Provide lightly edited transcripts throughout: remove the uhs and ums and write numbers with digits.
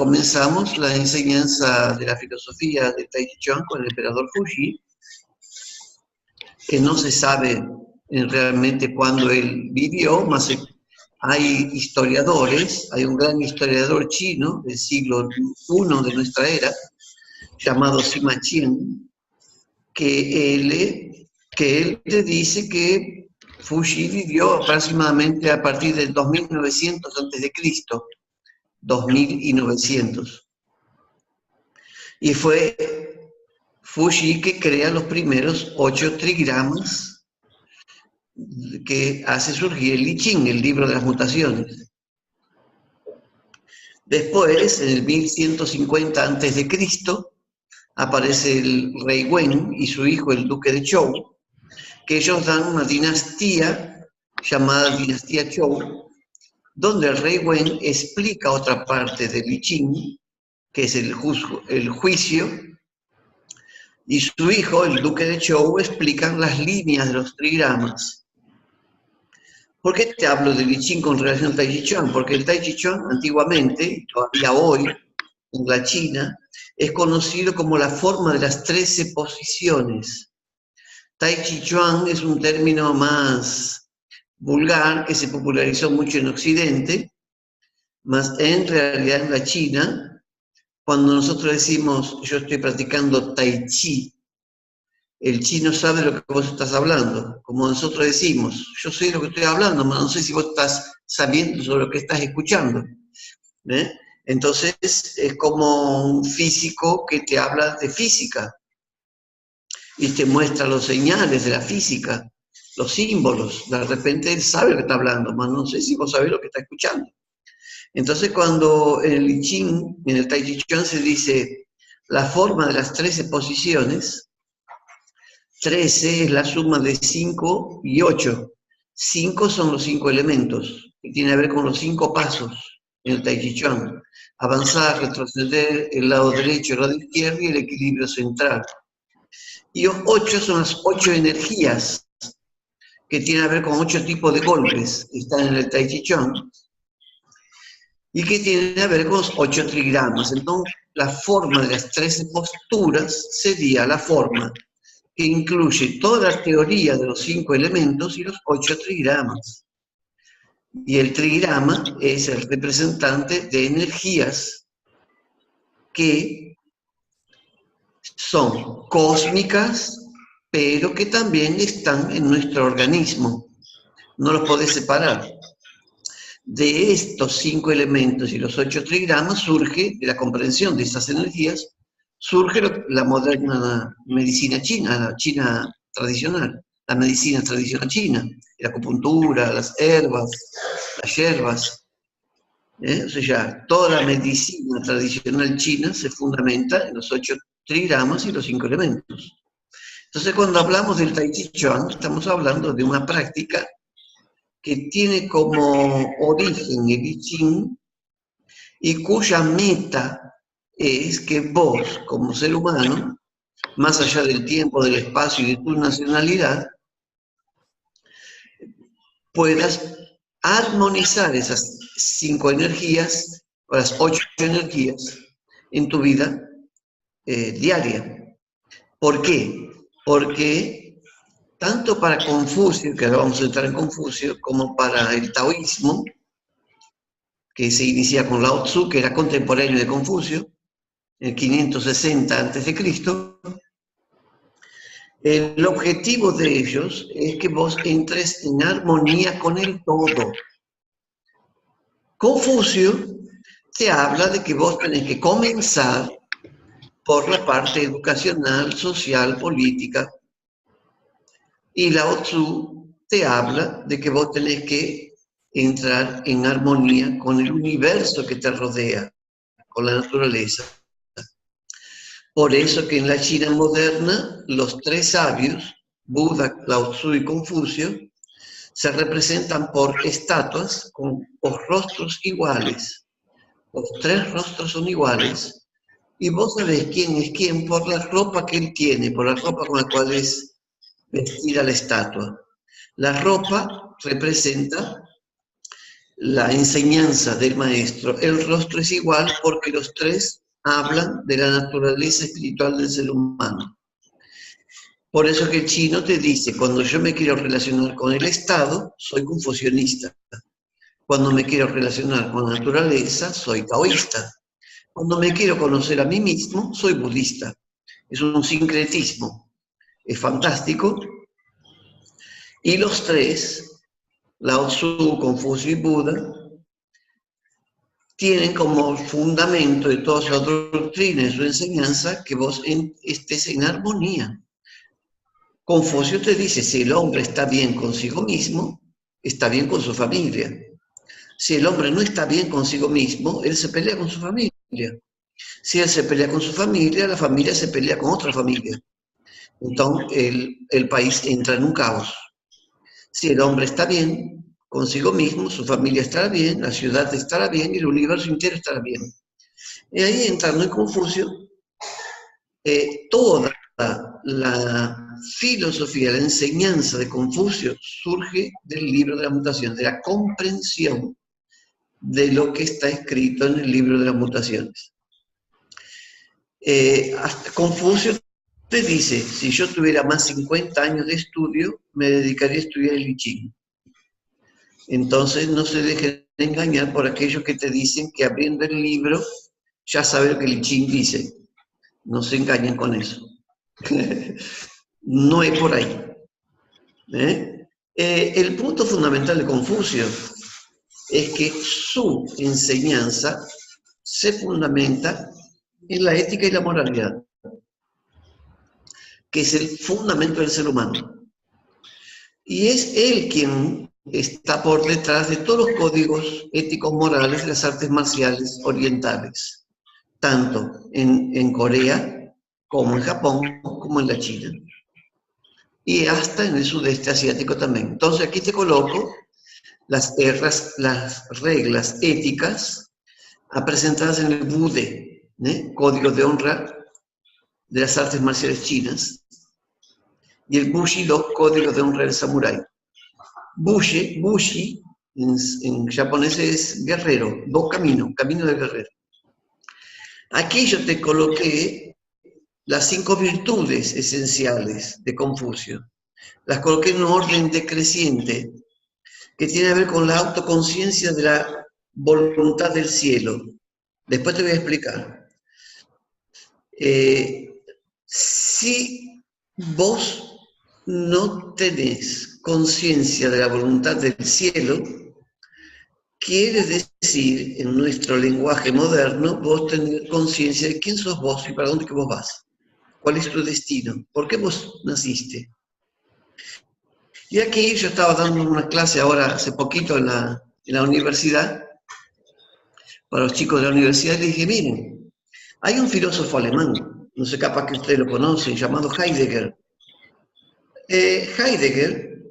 comenzamos la enseñanza de la filosofía de Tai Chi Chuan con el emperador Fuxi, que no se sabe realmente cuándo él vivió, más hay historiadores, hay un gran historiador chino del siglo I de nuestra era, llamado Sima Qian, que él te dice que Fuxi vivió aproximadamente a partir del 2900 a.C., 2900. Y fue Fuxi que crea los primeros 8 trigramas que hace surgir el I Ching, el libro de las mutaciones. Después, en el 1150 a.C., aparece el rey Wen y su hijo, el duque de Zhou, que ellos dan una dinastía llamada dinastía Zhou, donde el rey Wen explica otra parte del I Ching, que es el juicio, y su hijo, el duque de Zhou, explican las líneas de los trigramas. ¿Por qué te hablo del I Ching con relación al Tai Chi Chuan? Porque el Tai Chi Chuan antiguamente, y todavía hoy, en la China, es conocido como la forma de las 13 posiciones. Tai Chi Chuan es un término más vulgar que se popularizó mucho en Occidente, mas en realidad en la China, cuando nosotros decimos yo estoy practicando Tai Chi, el chino sabe de lo que vos estás hablando. Como nosotros decimos, yo sé de lo que estoy hablando, pero no sé si vos estás sabiendo sobre lo que estás escuchando. Entonces es como un físico que te habla de física y te muestra los señales de la física, los símbolos. De repente él sabe lo que está hablando, pero no sé si vos sabés lo que está escuchando. Entonces cuando en el I Ching, en el Tai Chi Chuan se dice la forma de las 13 posiciones, 13 es la suma de 5 y 8. 5 son los 5 elementos, que tiene que ver con los 5 pasos en el Tai Chi Chuan. Avanzar, retroceder, el lado derecho, el lado izquierdo y el equilibrio central. Y 8 son las 8 energías, que tienen que ver con 8 tipos de golpes que están en el Tai Chi Chuan, y que tienen que ver con los 8 trigramas. Entonces, la forma de las 13 posturas sería la forma que incluye toda la teoría de los 5 elementos y los 8 trigramas. Y el trigrama es el representante de energías que son cósmicas, pero que también están en nuestro organismo. No los podés separar. De estos 5 elementos y los 8 trigramas surge, de la comprensión de esas energías, surge la moderna medicina china, la china tradicional, la medicina tradicional china, la acupuntura, las hierbas. O sea, toda la medicina tradicional china se fundamenta en los 8 trigramas y los 5 elementos. Entonces, cuando hablamos del Tai Chi Chuan, estamos hablando de una práctica que tiene como origen el I Ching y cuya meta es que vos, como ser humano, más allá del tiempo, del espacio y de tu nacionalidad, puedas armonizar esas 5 energías, o las 8 energías, en tu vida diaria. ¿Por qué? Porque tanto para Confucio, que ahora vamos a entrar en Confucio, como para el taoísmo, que se inicia con Lao Tzu, que era contemporáneo de Confucio, en 560 a.C., el objetivo de ellos es que vos entres en armonía con el todo. Confucio te habla de que vos tenés que comenzar por la parte educacional, social, política. Y Lao Tzu te habla de que vos tenés que entrar en armonía con el universo que te rodea, con la naturaleza. Por eso que en la China moderna, los 3 sabios, Buda, Lao Tzu y Confucio, se representan por estatuas con los rostros iguales. Los 3 rostros son iguales. Y vos sabés quién es quién por la ropa que él tiene, por la ropa con la cual es vestida la estatua. La ropa representa la enseñanza del maestro, el rostro es igual porque los tres hablan de la naturaleza espiritual del ser humano. Por eso que el chino te dice, cuando yo me quiero relacionar con el Estado, soy confucionista. Cuando me quiero relacionar con la naturaleza, soy taoísta. Cuando me quiero conocer a mí mismo, soy budista. Es un sincretismo. Es fantástico. Y los tres, Lao Tzu, Confucio y Buda, tienen como fundamento de toda su doctrina y su enseñanza que vos estés en armonía. Confucio te dice, si el hombre está bien consigo mismo, está bien con su familia. Si el hombre no está bien consigo mismo, él se pelea con su familia. Si él se pelea con su familia, la familia se pelea con otra familia. Entonces el país entra en un caos. Si el hombre está bien consigo mismo, su familia estará bien, la ciudad estará bien y el universo entero estará bien. Y ahí, entrando en Confucio, toda la filosofía, la enseñanza de Confucio surge del libro de la mutación, de la comprensión de lo que está escrito en el libro de las mutaciones. Hasta Confucio te dice, si yo tuviera más 50 años de estudio, me dedicaría a estudiar el I Ching. Entonces no se dejen engañar por aquellos que te dicen que abriendo el libro ya sabe lo que el I Ching dice. No se engañen con eso. No es por ahí. El punto fundamental de Confucio es que su enseñanza se fundamenta en la ética y la moralidad, que es el fundamento del ser humano. Y es él quien está por detrás de todos los códigos éticos morales de las artes marciales orientales, tanto en Corea, como en Japón, como en la China. Y hasta en el sudeste asiático también. Entonces aquí te coloco las reglas éticas presentadas en el Bude, Código de Honra de las Artes Marciales Chinas, y el Bushido, Código de Honra del Samurái. Bushi en japonés es guerrero, camino del guerrero. Aquí yo te coloqué las 5 virtudes esenciales de Confucio. Las coloqué en un orden decreciente, que tiene que ver con la autoconciencia de la voluntad del cielo. Después te voy a explicar. Si vos no tenés conciencia de la voluntad del cielo, quiere decir, en nuestro lenguaje moderno, vos tenés conciencia de quién sos vos y para dónde que vos vas. ¿Cuál es tu destino? ¿Por qué vos naciste? Y aquí yo estaba dando una clase ahora, hace poquito, en la universidad, para los chicos de la universidad, y les dije, miren, hay un filósofo alemán, no sé, capaz que ustedes lo conocen, llamado Heidegger. Heidegger,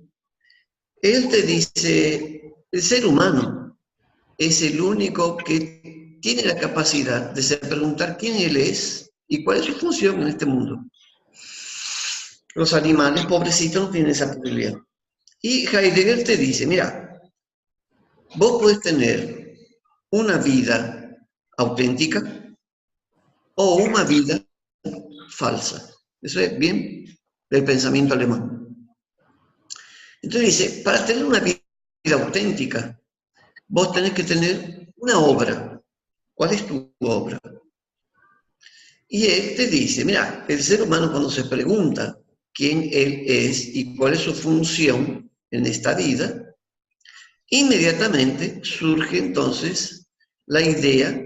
él te dice, el ser humano es el único que tiene la capacidad de preguntar quién él es y cuál es su función en este mundo. Los animales, pobrecitos, no tienen esa posibilidad. Y Heidegger te dice, mira, vos podés tener una vida auténtica o una vida falsa. Eso es bien del pensamiento alemán. Entonces dice, para tener una vida auténtica, vos tenés que tener una obra. ¿Cuál es tu obra? Y él te dice, mira, el ser humano cuando se pregunta quién él es y cuál es su función en esta vida, inmediatamente surge entonces la idea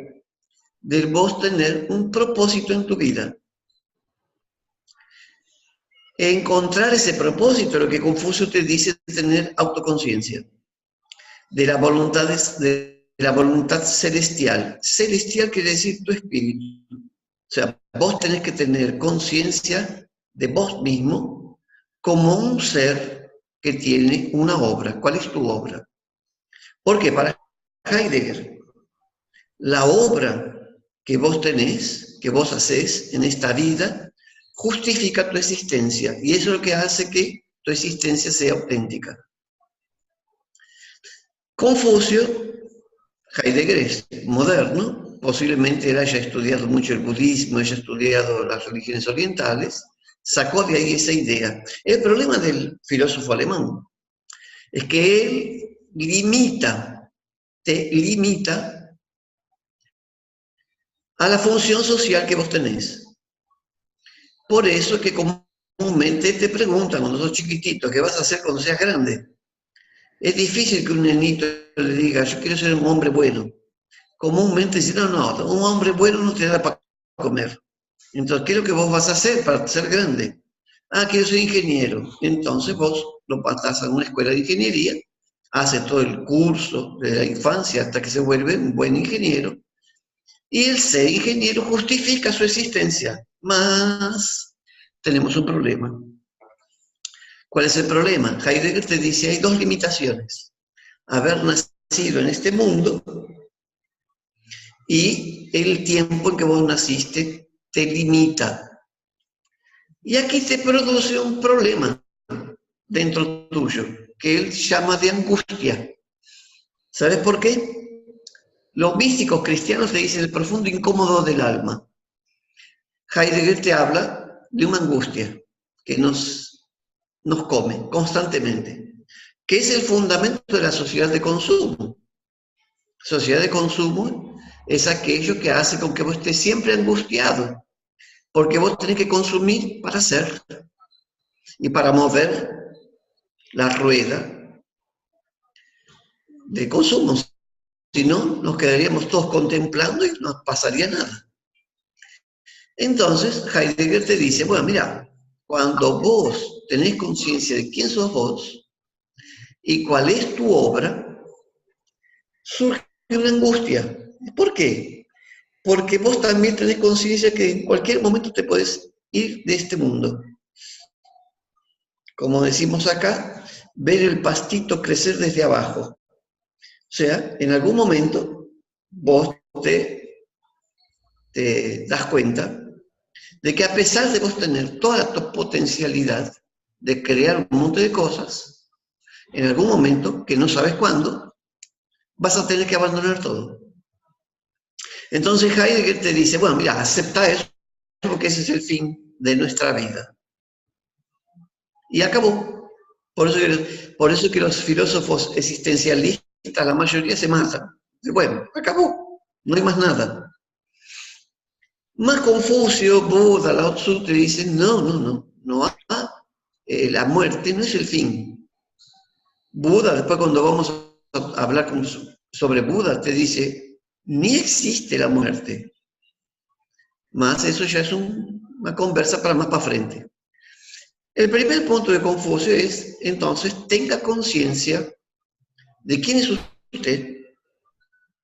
de vos tener un propósito en tu vida. Encontrar ese propósito, lo que Confucio te dice, es tener autoconciencia de la voluntad celestial. Celestial quiere decir tu espíritu. O sea, vos tenés que tener conciencia de vos mismo como un ser que tiene una obra. ¿Cuál es tu obra? Porque para Heidegger, la obra que vos tenés, que vos hacés en esta vida, justifica tu existencia. Y eso es lo que hace que tu existencia sea auténtica. Confucio, Heidegger es moderno, posiblemente él haya estudiado mucho el budismo, haya estudiado las religiones orientales, sacó de ahí esa idea. El problema del filósofo alemán es que él te limita a la función social que vos tenés. Por eso es que comúnmente te preguntan cuando sos chiquitito, ¿qué vas a hacer cuando seas grande? Es difícil que un nenito le diga, yo quiero ser un hombre bueno. Comúnmente dicen, no, un hombre bueno no te da para comer. Entonces, ¿qué es lo que vos vas a hacer para ser grande? Ah, quiero ser ingeniero. Entonces vos lo pasás a una escuela de ingeniería, hace todo el curso de la infancia hasta que se vuelve un buen ingeniero. Y el ser ingeniero justifica su existencia. Más tenemos un problema. ¿Cuál es el problema? Heidegger te dice, hay dos limitaciones. Haber nacido en este mundo y el tiempo en que vos naciste te limita. Y aquí te produce un problema dentro tuyo, que él llama de angustia. ¿Sabes por qué? Los místicos cristianos te dicen el profundo incómodo del alma. Heidegger te habla de una angustia que nos come constantemente, que es el fundamento de la sociedad de consumo. Sociedad de consumo es aquello que hace con que vos estés siempre angustiado, porque vos tenés que consumir para ser y para mover la rueda de consumo. Si no, nos quedaríamos todos contemplando y no pasaría nada. Entonces, Heidegger te dice, bueno, mira, cuando vos tenés conciencia de quién sos vos y cuál es tu obra, surge una angustia. ¿Por qué? Porque vos también tenés conciencia que en cualquier momento te podés ir de este mundo. Como decimos acá, ver el pastito crecer desde abajo. O sea, en algún momento vos te das cuenta de que a pesar de vos tener toda tu potencialidad de crear un montón de cosas, en algún momento, que no sabes cuándo, vas a tener que abandonar todo. Entonces Heidegger te dice, bueno, mira, acepta eso porque ese es el fin de nuestra vida. Y acabó. Por eso que los filósofos existencialistas, la mayoría se matan. Bueno, acabó, no hay más nada. Más Confucio, Buda, Lao Tzu te dicen, no, la muerte no es el fin. Buda, después cuando vamos a hablar sobre Buda, te dice, ni existe la muerte. Más eso ya es una conversa para más para frente. El primer punto de Confucio es, entonces, tenga conciencia de quién es usted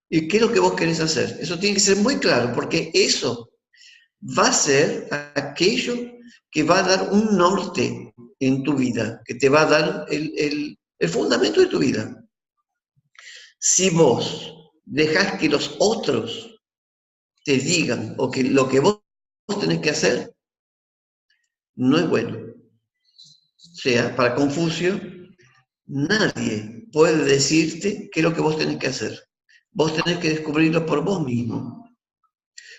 y qué es lo que vos querés hacer. Eso tiene que ser muy claro, porque eso va a ser aquello que va a dar un norte en tu vida, que te va a dar el fundamento de tu vida. Si vos dejás que los otros te digan o que lo que vos tenés que hacer, no es bueno. O sea, para Confucio, nadie puede decirte qué es lo que vos tenés que hacer. Vos tenés que descubrirlo por vos mismo.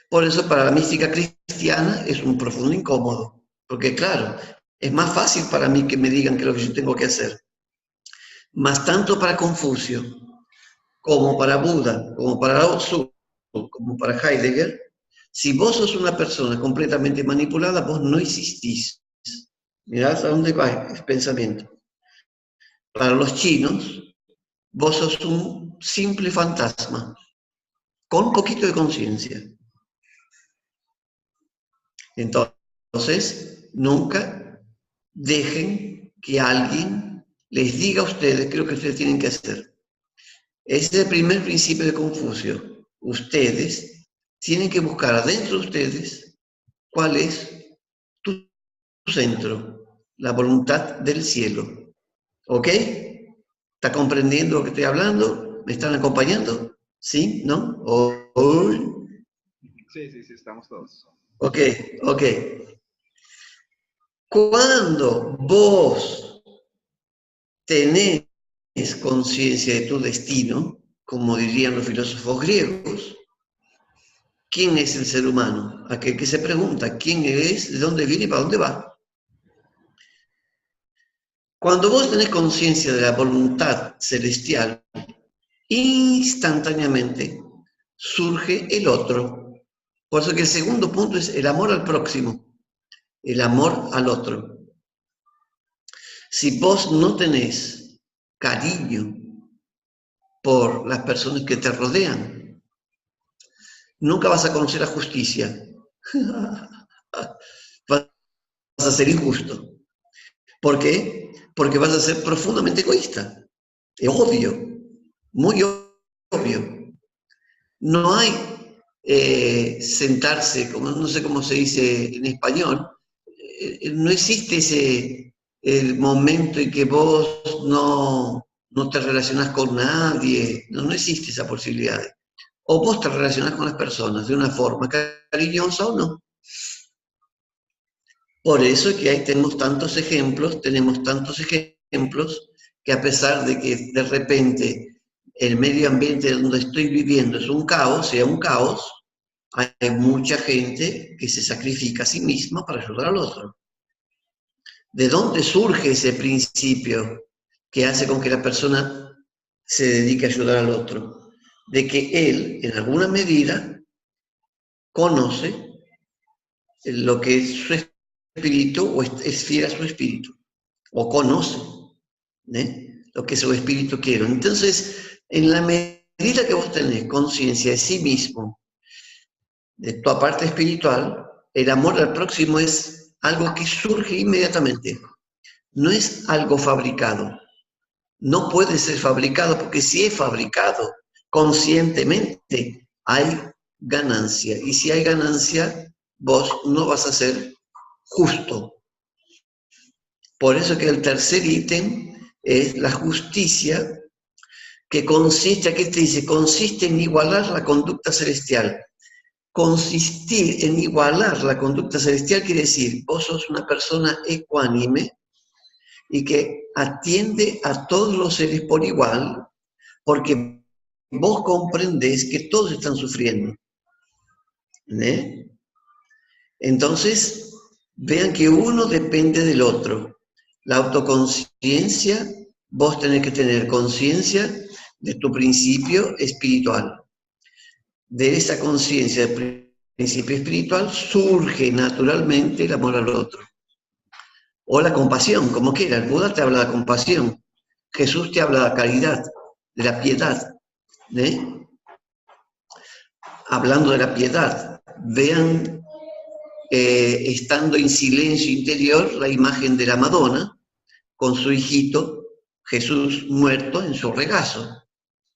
Por eso para la mística cristiana es un profundo incómodo, porque claro, es más fácil para mí que me digan qué es lo que yo tengo que hacer. Mas tanto para Confucio, como para Buda, como para Lao Tzu, como para Heidegger, si vos sos una persona completamente manipulada, vos no existís. Mirá a dónde va el pensamiento. Para los chinos, vos sos un simple fantasma, con un poquito de conciencia. Entonces, nunca dejen que alguien les diga a ustedes qué es lo que ustedes tienen que hacer. Ese es el primer principio de Confucio. Ustedes tienen que buscar adentro de ustedes cuál es tu centro, la voluntad del cielo. ¿Ok? ¿Está comprendiendo lo que estoy hablando? ¿Me están acompañando? ¿Sí? ¿No? Sí, estamos todos. Ok. Cuando vos tenés conciencia de tu destino, como dirían los filósofos griegos, ¿quién es el ser humano? Aquel que se pregunta quién es, de dónde viene y para dónde va. Cuando vos tenés conciencia de la voluntad celestial, instantáneamente surge el otro. Por eso que el segundo punto es el amor al próximo, el amor al otro. Si vos no tenés cariño por las personas que te rodean, nunca vas a conocer la justicia. Vas a ser injusto. ¿Por qué? Porque vas a ser profundamente egoísta. Es obvio, muy obvio. No hay sentarse, como no sé cómo se dice en español, no existe ese el momento en que vos no te relacionás con nadie, no existe esa posibilidad. O vos te relacionás con las personas de una forma cariñosa o no. Por eso es que ahí tenemos tantos ejemplos, que a pesar de que de repente el medio ambiente donde estoy viviendo es un caos, sea un caos, hay mucha gente que se sacrifica a sí misma para ayudar al otro. ¿De dónde surge ese principio que hace con que la persona se dedique a ayudar al otro? De que él, en alguna medida, conoce lo que es su espíritu o es fiel a su espíritu, o conoce lo que su espíritu quiere. Entonces, en la medida que vos tenés conciencia de sí mismo, de tu parte espiritual, el amor al próximo es algo que surge inmediatamente. No es algo fabricado. No puede ser fabricado porque si es fabricado conscientemente, hay ganancia. Y si hay ganancia, vos no vas a ser justo. Por eso que el tercer ítem es la justicia, que consiste, ¿qué te dice? Consiste en igualar la conducta celestial. Consistir en igualar la conducta celestial quiere decir, vos sos una persona ecuánime y que atiende a todos los seres por igual, porque vos comprendés que todos están sufriendo. Entonces, vean que uno depende del otro. La autoconciencia, vos tenés que tener conciencia de tu principio espiritual. De esa conciencia del principio espiritual surge naturalmente el amor al otro. O la compasión, como quiera. El Buda te habla de la compasión. Jesús te habla de la caridad, de la piedad. Hablando de la piedad, vean, estando en silencio interior, la imagen de la Madonna con su hijito Jesús muerto en su regazo.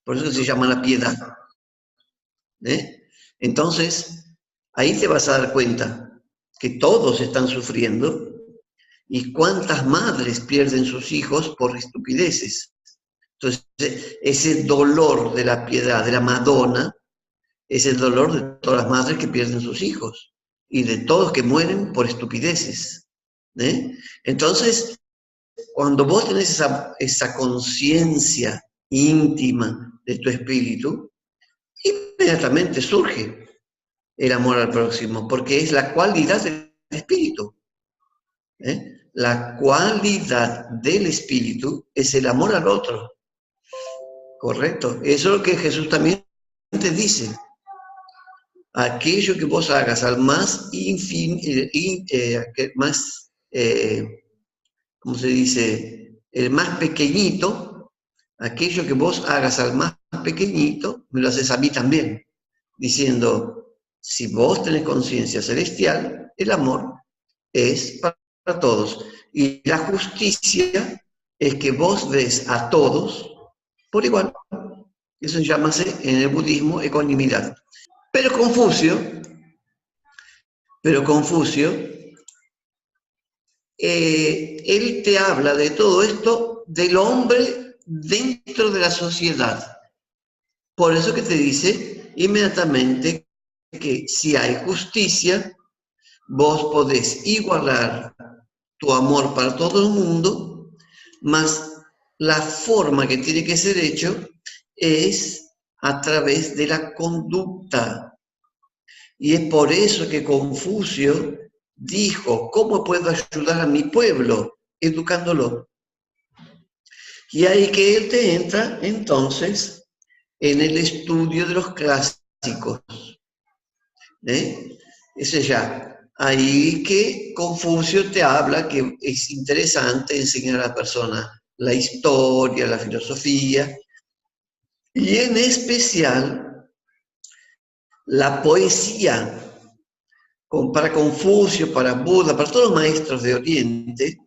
Por eso se llama la piedad. Entonces, ahí te vas a dar cuenta que todos están sufriendo y cuántas madres pierden sus hijos por estupideces. Entonces, ese dolor de la piedad, de la Madonna, es el dolor de todas las madres que pierden sus hijos y de todos que mueren por estupideces. Entonces, cuando vos tenés esa conciencia íntima de tu espíritu, inmediatamente surge el amor al próximo, porque es la cualidad del espíritu. La cualidad del espíritu es el amor al otro. Correcto. Eso es lo que Jesús también te dice. Aquello que vos hagas al más ¿cómo se dice? El más pequeñito, aquello que vos hagas al más pequeñito, me lo haces a mí también. Diciendo, si vos tenés conciencia celestial, el amor es para todos. Y la justicia es que vos ves a todos por igual. Eso se llama en el budismo ecuanimidad. Pero Confucio, él te habla de todo esto del hombre dentro de la sociedad. Por eso que te dice inmediatamente que si hay justicia, vos podés igualar tu amor para todo el mundo, más la forma que tiene que ser hecho es a través de la conducta. Y es por eso que Confucio dijo, ¿cómo puedo ayudar a mi pueblo? Educándolo. Y ahí que él te entra, entonces, en el estudio de los clásicos. Ese ya. Ahí que Confucio te habla que es interesante enseñar a la persona la historia, la filosofía, y en especial la poesía. Para Confucio, para Buda, para todos los maestros de Oriente,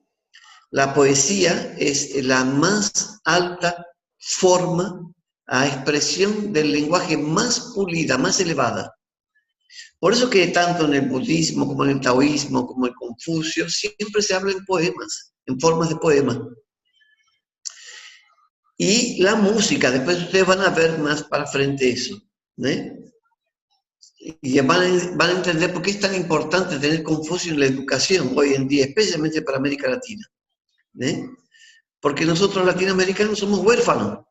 la poesía es la más alta forma a expresión del lenguaje más pulida, más elevada. Por eso que tanto en el budismo como en el taoísmo, como en Confucio, siempre se habla en poemas, en formas de poemas. Y la música, después ustedes van a ver más para frente eso. Y van a entender por qué es tan importante tener Confucio en la educación hoy en día, especialmente para América Latina. Porque nosotros latinoamericanos somos huérfanos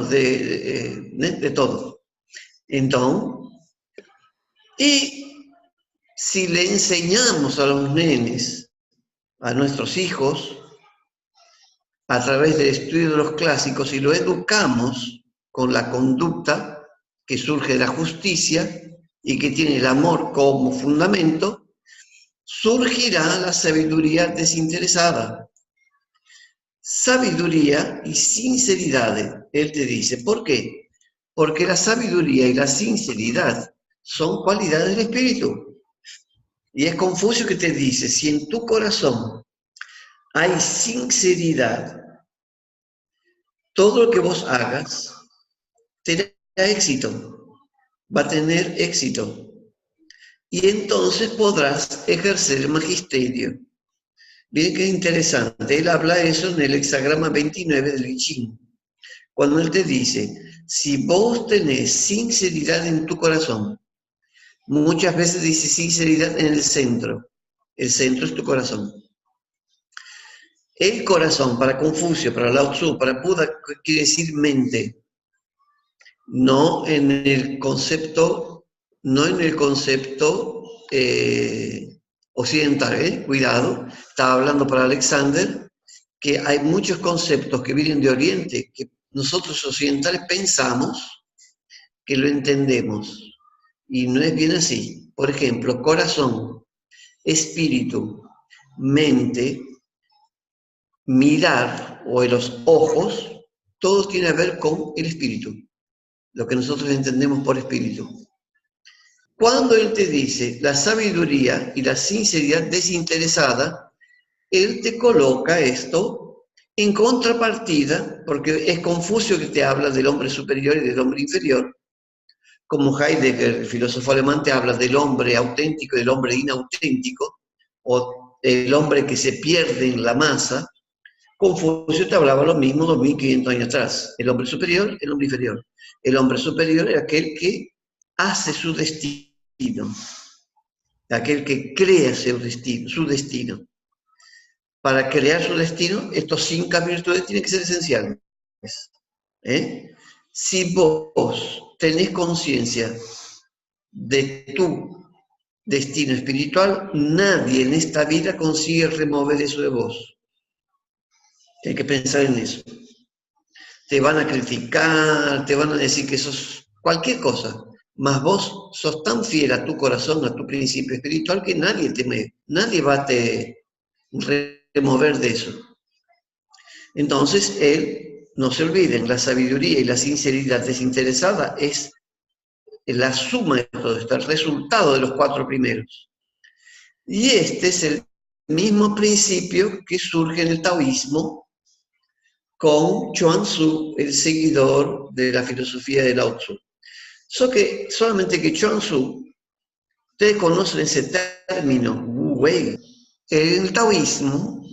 de todo. Entonces, y si le enseñamos a los nenes, a nuestros hijos, a través del estudio de los clásicos, y lo educamos con la conducta que surge de la justicia y que tiene el amor como fundamento, surgirá la sabiduría desinteresada. Sabiduría y sinceridad, él te dice. ¿Por qué? Porque la sabiduría y la sinceridad son cualidades del espíritu. Y es Confucio que te dice, si en tu corazón hay sinceridad, todo lo que vos hagas tendrá éxito, va a tener éxito. Y entonces podrás ejercer el magisterio. Miren qué interesante, él habla eso en el hexagrama 29 del I Ching. Cuando él te dice, si vos tenés sinceridad en tu corazón, muchas veces dice sinceridad en el centro es tu corazón. El corazón, para Confucio, para Lao Tzu, para Buda, quiere decir mente, no en el concepto occidental, cuidado, estaba hablando para Alexander, que hay muchos conceptos que vienen de Oriente, que nosotros occidentales pensamos que lo entendemos, y no es bien así. Por ejemplo, corazón, espíritu, mente, mirar o en los ojos, todo tiene a ver con el espíritu, lo que nosotros entendemos por espíritu. Cuando él te dice la sabiduría y la sinceridad desinteresada, él te coloca esto en contrapartida, porque es Confucio que te habla del hombre superior y del hombre inferior, como Heidegger, el filósofo alemán, te habla del hombre auténtico y del hombre inauténtico, o el hombre que se pierde en la masa. Confucio te hablaba lo mismo 2500 años atrás, el hombre superior, el hombre inferior. El hombre superior es aquel que hace su destino, aquel que crea su destino. Para crear su destino, estos 5 virtudes tienen que ser esenciales. Si vos tenés conciencia de tu destino espiritual, nadie en esta vida consigue remover eso de vos. Tienes que pensar en eso. Te van a criticar, te van a decir que sos cualquier cosa, mas vos sos tan fiel a tu corazón, a tu principio espiritual, que nadie va a te remover de eso. Entonces, no se olviden, la sabiduría y la sinceridad desinteresada es la suma de todo esto, el resultado de los 4 primeros. Y este es el mismo principio que surge en el taoísmo con Chuang Tzu, el seguidor de la filosofía de Lao Tzu. Solamente que Chuang Tzu, ustedes conocen ese término, Wu Wei. En el taoísmo,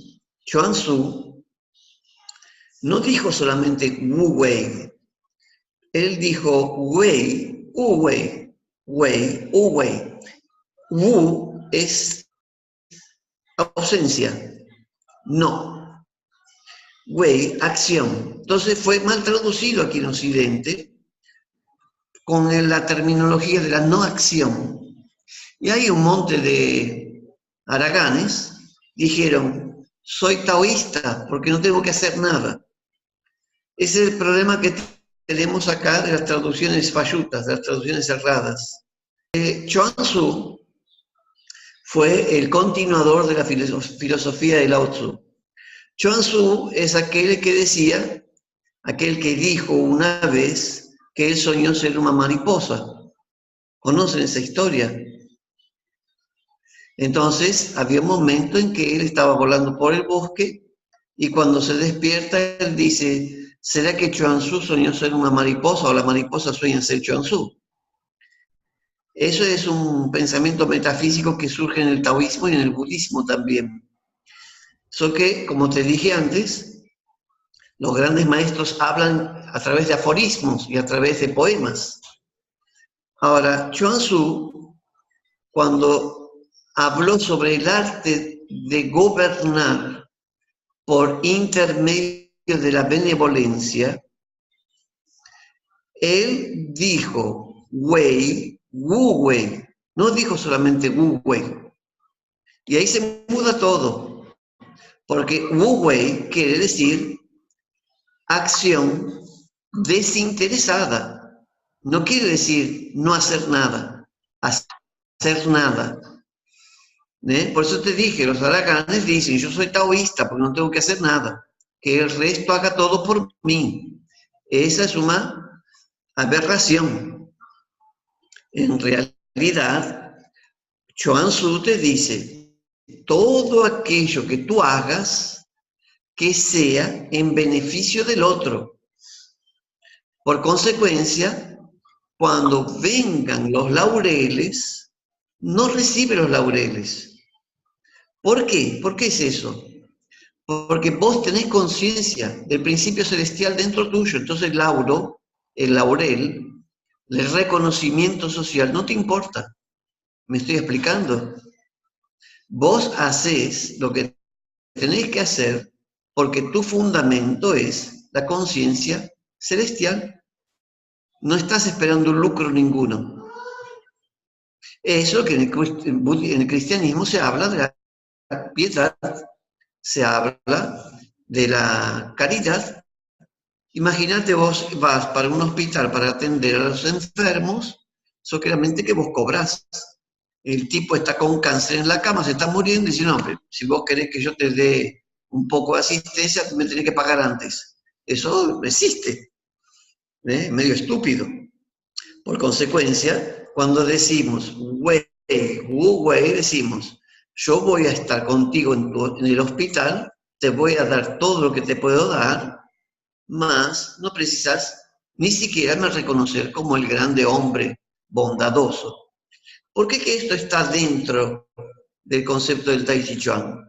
Chuang Tzu no dijo solamente Wu Wei, él dijo Wei, Wu Wei, Wei, Wu Wei. Wu es ausencia, no. Wei, acción. Entonces fue mal traducido aquí en Occidente con la terminología de la no acción. Y hay un monte de haraganes, dijeron, soy taoísta porque no tengo que hacer nada. Ese es el problema que tenemos acá de las traducciones fallutas, de las traducciones erradas. Chuang Tzu fue el continuador de la filosofía de Lao Tzu. Chuang Tzu es aquel que decía, aquel que dijo una vez que él soñó ser una mariposa. ¿Conocen esa historia? Entonces, había un momento en que él estaba volando por el bosque y cuando se despierta, él dice, ¿será que Chuang Tzu soñó ser una mariposa o la mariposa sueña ser Chuang Tzu? Eso es un pensamiento metafísico que surge en el taoísmo y en el budismo también. Solo que, como te dije antes, los grandes maestros hablan a través de aforismos y a través de poemas. Ahora, Chuang Tzu, cuando habló sobre el arte de gobernar por intermedio de la benevolencia, él dijo Wei, Wu Wei, no dijo solamente Wu Wei. Y ahí se muda todo, porque Wu Wei quiere decir acción desinteresada. No quiere decir no hacer nada, hacer nada. Por eso te dije, los haraganes dicen, yo soy taoísta porque no tengo que hacer nada, que el resto haga todo por mí. Esa es una aberración. En realidad, Chuang Tzu te dice, todo aquello que tú hagas, que sea en beneficio del otro. Por consecuencia, cuando vengan los laureles, no recibe los laureles. ¿Por qué? ¿Por qué es eso? Porque vos tenés conciencia del principio celestial dentro tuyo. Entonces el laurel, el reconocimiento social, no te importa. ¿Me estoy explicando? Vos hacés lo que tenés que hacer porque tu fundamento es la conciencia celestial. No estás esperando un lucro ninguno. Eso que en el cristianismo se habla de la piedad, se habla de la caridad. Imagínate vos vas para un hospital para atender a los enfermos, solamente que vos cobrás. El tipo está con cáncer en la cama, se está muriendo y dice, no, si vos querés que yo te dé un poco de asistencia, me tenés que pagar antes. Eso existe, medio estúpido. Por consecuencia, cuando decimos, Wei, decimos, yo voy a estar contigo en el hospital, te voy a dar todo lo que te puedo dar, más no precisas ni siquiera me reconocer como el grande hombre bondadoso. ¿Por qué que esto está dentro del concepto del Tai Chi Chuan?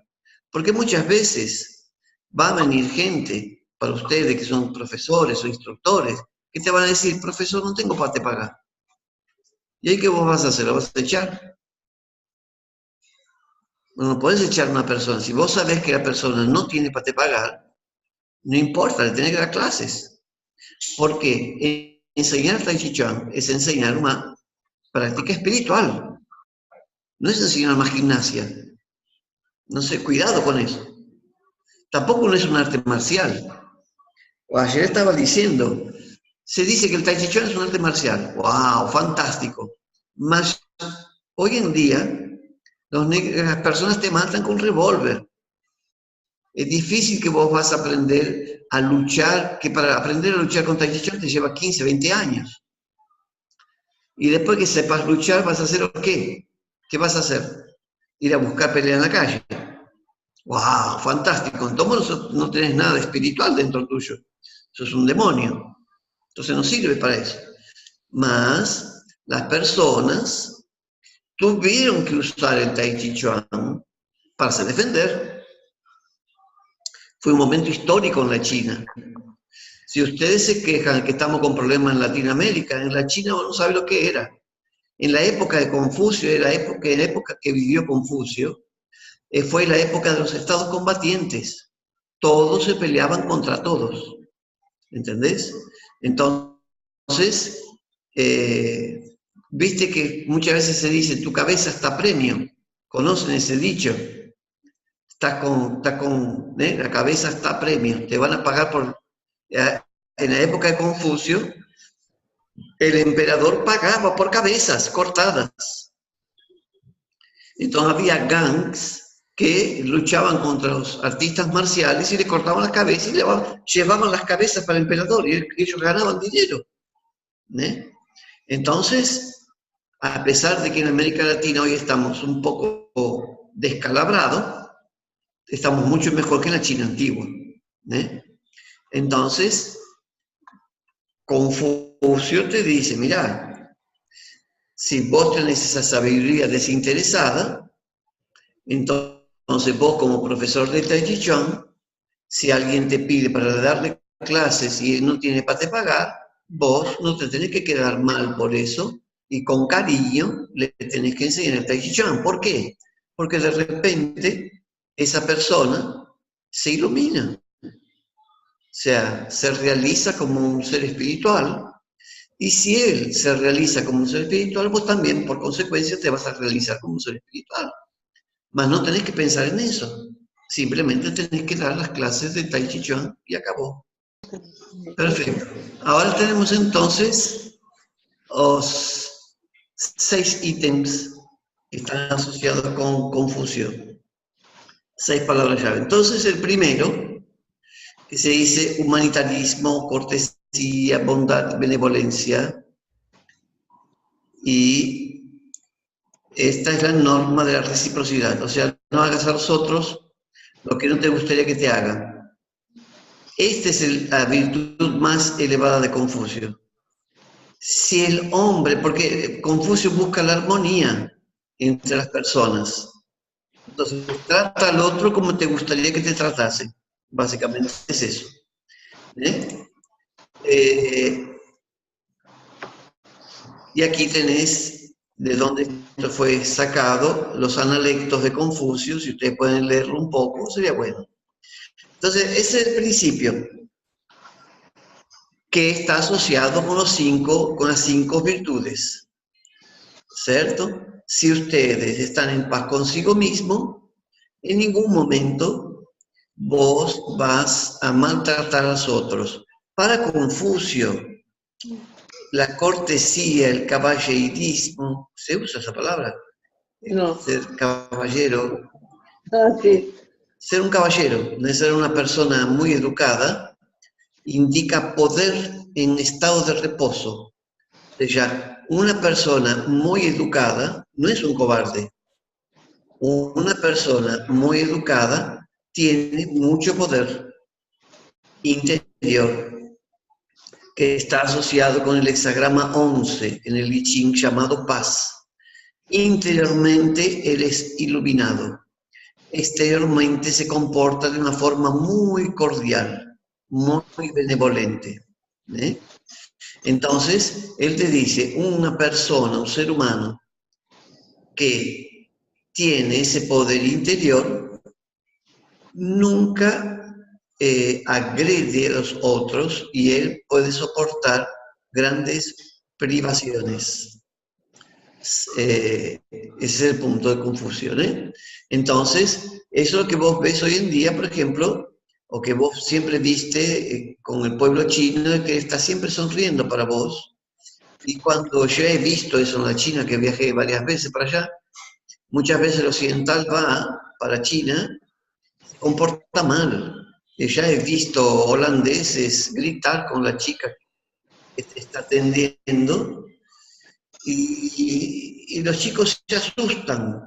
Porque muchas veces va a venir gente para ustedes que son profesores o instructores que te van a decir, profesor, no tengo para te pagar. ¿Y ahí qué vos vas a hacer? ¿Lo vas a echar? No podés echar a una persona. Si vos sabés que la persona no tiene para te pagar, no importa, le tenés que dar clases. Porque enseñar Tai Chi Chuan es enseñar una práctica espiritual. No es enseñar más gimnasia. No sé, cuidado con eso. Tampoco no es un arte marcial. O ayer estaba diciendo, se dice que el Tai Chi Chuan es un arte marcial. ¡Wow! Fantástico. Mas hoy en día las personas te matan con revólver. Es difícil que vos vas a aprender a luchar, que para aprender a luchar con Tai Chi Chuan te lleva 15, 20 años. Y después que sepas luchar, ¿vas a hacer qué? ¿Qué vas a hacer? Ir a buscar pelea en la calle. ¡Wow! Fantástico. Entonces no tenés nada espiritual dentro tuyo. Sos un demonio. Entonces no sirve para eso. Mas las personas tuvieron que usar el Tai Chi Chuan para se defender. Fue un momento histórico en la China. Si ustedes se quejan que estamos con problemas en Latinoamérica, en la China uno no sabe lo que era. En la época de Confucio, en la época que vivió Confucio, fue la época de los estados combatientes. todos se peleaban contra todos, ¿entendés? Entonces, viste que muchas veces se dice, tu cabeza está a premio, ¿conocen ese dicho? La cabeza está a premio, te van a pagar por... En la época de Confucio, el emperador pagaba por cabezas cortadas. Entonces había gangs que luchaban contra los artistas marciales y le cortaban las cabezas y llevaban las cabezas para el emperador y ellos ganaban dinero. Entonces, a pesar de que en América Latina hoy estamos un poco descalabrados, estamos mucho mejor que en la China antigua. Entonces, Confucio te dice, mirá, si vos tenés esa sabiduría desinteresada, entonces vos como profesor de Tai Chi Chuan, si alguien te pide para darle clases y él no tiene para te pagar, vos no te tenés que quedar mal por eso y con cariño le tenés que enseñar el Tai Chi Chuan. ¿Por qué? Porque de repente esa persona se ilumina. O sea, se realiza como un ser espiritual, y si él se realiza como un ser espiritual, vos también, por consecuencia, te vas a realizar como un ser espiritual. Mas no tenés que pensar en eso. Simplemente tenés que dar las clases de Tai Chi Chuan y acabó. Perfecto. Ahora tenemos entonces los 6 ítems que están asociados con Confucio. 6 palabras llave. Entonces, el primero, que se dice humanitarismo, cortesía, bondad, benevolencia. Y esta es la norma de la reciprocidad. O sea, no hagas a los otros lo que no te gustaría que te hagan. Esta es la virtud más elevada de Confucio. Si el hombre, porque Confucio busca la armonía entre las personas. Entonces, trata al otro como te gustaría que te tratase. Básicamente es eso. Y aquí tenés de dónde esto fue sacado, los analectos de Confucio, si ustedes pueden leerlo un poco, sería bueno. Entonces, ese es el principio que está asociado con las 5 virtudes, ¿cierto? Si ustedes están en paz consigo mismo, en ningún momento vos vas a maltratar a los otros. Para Confucio, la cortesía, el caballerismo, ¿se usa esa palabra? No. Ser caballero. Sí. Ser un caballero, de ser una persona muy educada, indica poder en estado de reposo. O sea, una persona muy educada no es un cobarde. Una persona muy educada tiene mucho poder interior, que está asociado con el hexagrama 11 en el I Ching llamado paz. Interiormente él es iluminado. Exteriormente se comporta de una forma muy cordial, muy benevolente. Entonces, él te dice, una persona, un ser humano, que tiene ese poder interior, nunca agrede a los otros y él puede soportar grandes privaciones. Ese es el punto de confusión. Entonces, eso es lo que vos ves hoy en día, por ejemplo, o que vos siempre viste con el pueblo chino, que está siempre sonriendo para vos. Y cuando yo he visto eso en la China, que viajé varias veces para allá, muchas veces el occidental va para China, se comporta mal. Ya he visto holandeses gritar con la chica que te está atendiendo, y los chicos se asustan.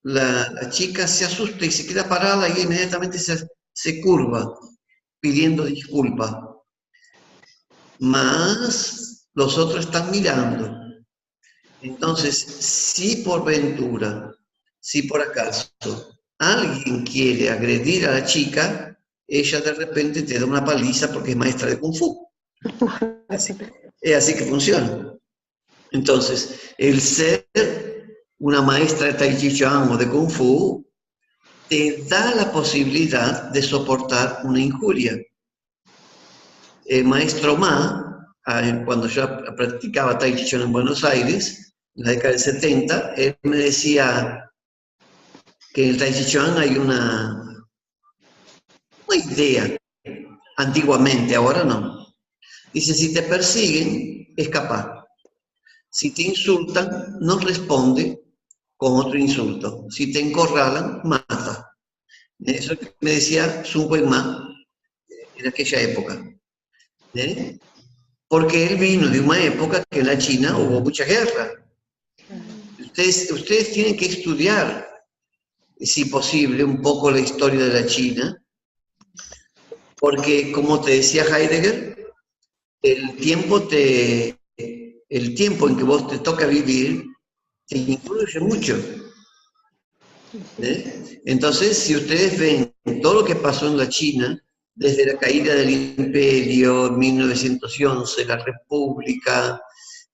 La chica se asusta y se queda parada y inmediatamente se curva pidiendo disculpas. Mas los otros están mirando. Entonces, si por ventura, si por acaso alguien quiere agredir a la chica, ella de repente te da una paliza porque es maestra de Kung Fu. Es así que funciona. Entonces, el ser una maestra de Tai Chi Chuan o de Kung Fu te da la posibilidad de soportar una injuria. El maestro Ma, cuando yo practicaba Tai Chi Chuan en Buenos Aires, en la década del 70, él me decía que en el Tai Chi Chuan hay una idea, antiguamente, ahora no. Dice, si te persiguen, escapa. Si te insultan, no responde con otro insulto. Si te encorralan, mata. Eso me decía Sun Wen Ma en aquella época. ¿Eh? Porque él vino de una época que en la China hubo mucha guerra. Ustedes tienen que estudiar, si posible, un poco la historia de la China, porque, como te decía Heidegger, el tiempo en que vos te toca vivir te influye mucho. ¿Eh? Entonces, si ustedes ven todo lo que pasó en la China, desde la caída del imperio en 1911, la república,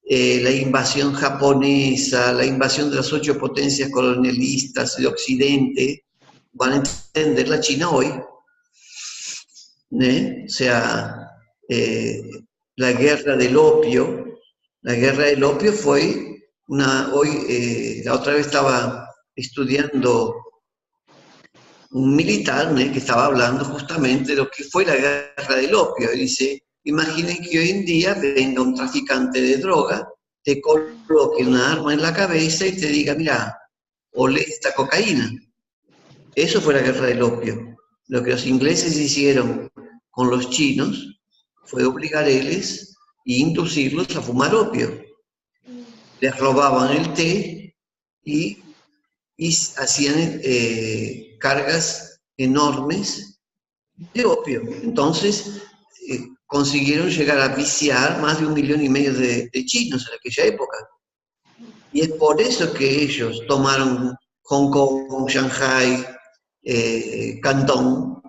la invasión japonesa, la invasión de las 8 potencias colonialistas de Occidente, van a entender la China hoy. O sea, la guerra del opio fue la otra vez estaba estudiando un militar que estaba hablando justamente de lo que fue la guerra del opio. Y dice, imaginen que hoy en día venga un traficante de droga, te coloque una arma en la cabeza y te diga, mira, olé esta cocaína. Eso fue la guerra del opio. Lo que los ingleses hicieron con los chinos fue obligarles e inducirlos a fumar opio. Les robaban el té y hacían cargas enormes de opio. Entonces, consiguieron llegar a viciar más de 1,5 millones de chinos en aquella época. Y es por eso que ellos tomaron Hong Kong, Shanghai, Cantón,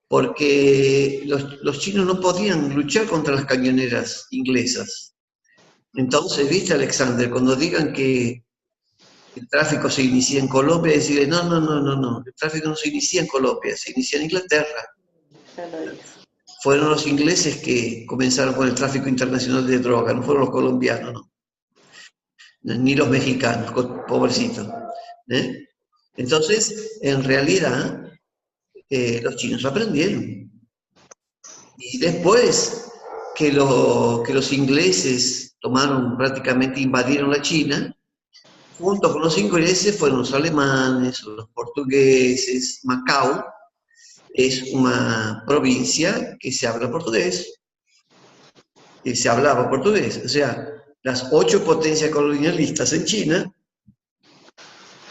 porque los chinos no podían luchar contra las cañoneras inglesas. Entonces, viste, Alexander, cuando digan que el tráfico se inicia en Colombia, decirle, no, el tráfico no se inicia en Colombia, se inicia en Inglaterra. Fueron los ingleses que comenzaron con el tráfico internacional de droga, no fueron los colombianos, no. Ni los mexicanos, pobrecitos. Entonces, en realidad, los chinos aprendieron. Y después que los ingleses prácticamente invadieron la China, junto con los ingleses fueron los alemanes, los portugueses. Macao es una provincia que se habla portugués, que se hablaba portugués. O sea, las 8 potencias colonialistas en China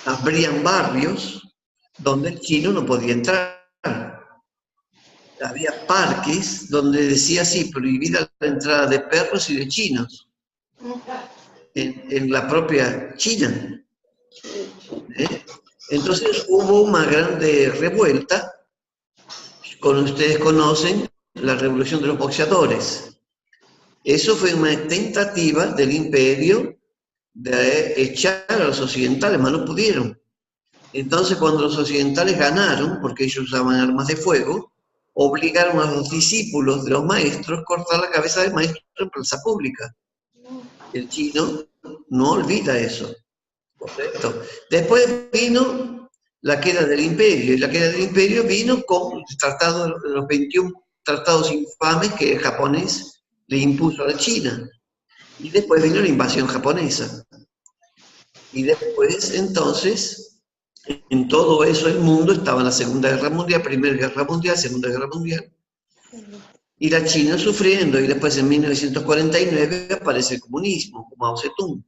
abrían barrios donde el chino no podía entrar. Había parques donde decía así, prohibida la entrada de perros y de chinos en la propia China. Entonces hubo una grande revuelta, como ustedes conocen, la revolución de los boxeadores. Eso fue una tentativa del imperio de echar a los occidentales, mas no pudieron. Entonces, cuando los occidentales ganaron, porque ellos usaban armas de fuego, obligaron a los discípulos de los maestros a cortar la cabeza del maestro en plaza pública. El chino no olvida eso. Correcto. Después vino la queda del imperio, y la queda del imperio vino con el tratado, los 21 tratados infames que el japonés le impuso a la China. Y después vino la invasión japonesa. Y después, entonces, en todo eso el mundo estaba en la Segunda Guerra Mundial, Primera Guerra Mundial, Segunda Guerra Mundial. Y la China sufriendo, y después en 1949 aparece el comunismo, como Mao Zedong.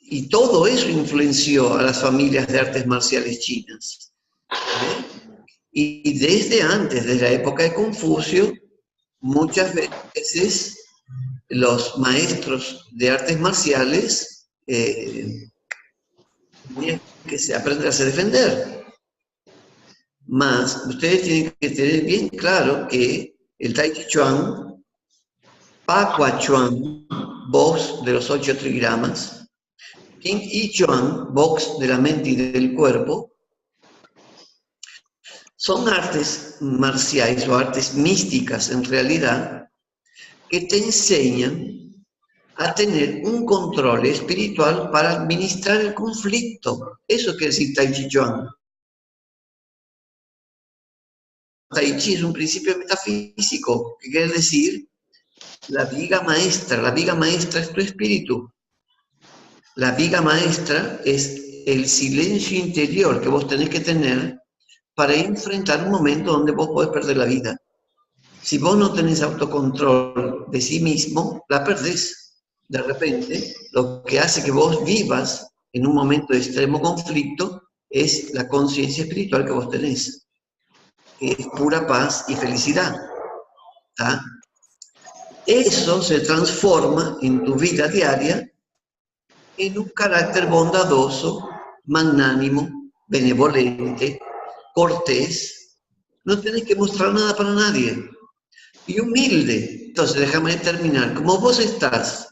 Y todo eso influenció a las familias de artes marciales chinas. Y desde antes, desde la época de Confucio, muchas veces los maestros de artes marciales tenían que aprender a defender. Más, ustedes tienen que tener bien claro que el Tai Chi Chuan, Pa Kua Chuan, voz de los 8 trigramas, Yin y Chuan, box de la mente y del cuerpo, son artes marciales o artes místicas en realidad que te enseñan a tener un control espiritual para administrar el conflicto. Eso quiere decir Tai Chi Chuan. Tai Chi es un principio metafísico, que quiere decir la viga maestra. La viga maestra es tu espíritu. La viga maestra es el silencio interior que vos tenés que tener para enfrentar un momento donde vos podés perder la vida. Si vos no tenés autocontrol de sí mismo, la perdés. De repente, lo que hace que vos vivas en un momento de extremo conflicto es la conciencia espiritual que vos tenés, que es pura paz y felicidad. ¿Tá? Eso se transforma en tu vida diaria en un carácter bondadoso, magnánimo, benevolente, cortés. No tenés que mostrar nada para nadie. Y humilde. Entonces, déjame terminar. Como vos estás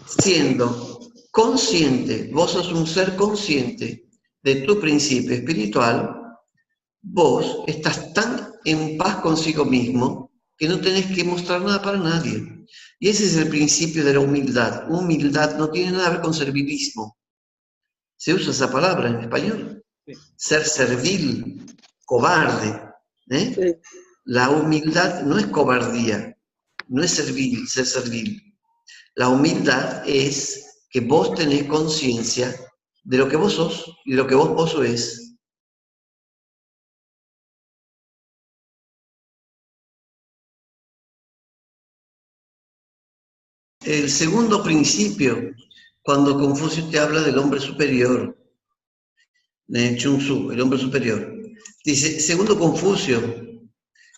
siendo consciente, vos sos un ser consciente de tu principio espiritual, vos estás tan en paz consigo mismo que no tenés que mostrar nada para nadie. Y ese es el principio de la humildad. Humildad no tiene nada que ver con servilismo. Se usa esa palabra en español. Sí. Ser servil, cobarde. Sí. La humildad no es cobardía, no es servil, ser servil. La humildad es que vos tenés conciencia de lo que vos sos y de lo que vos poseés. El segundo principio, cuando Confucio te habla del hombre superior, de Chun Tzu, el hombre superior, dice, segundo Confucio,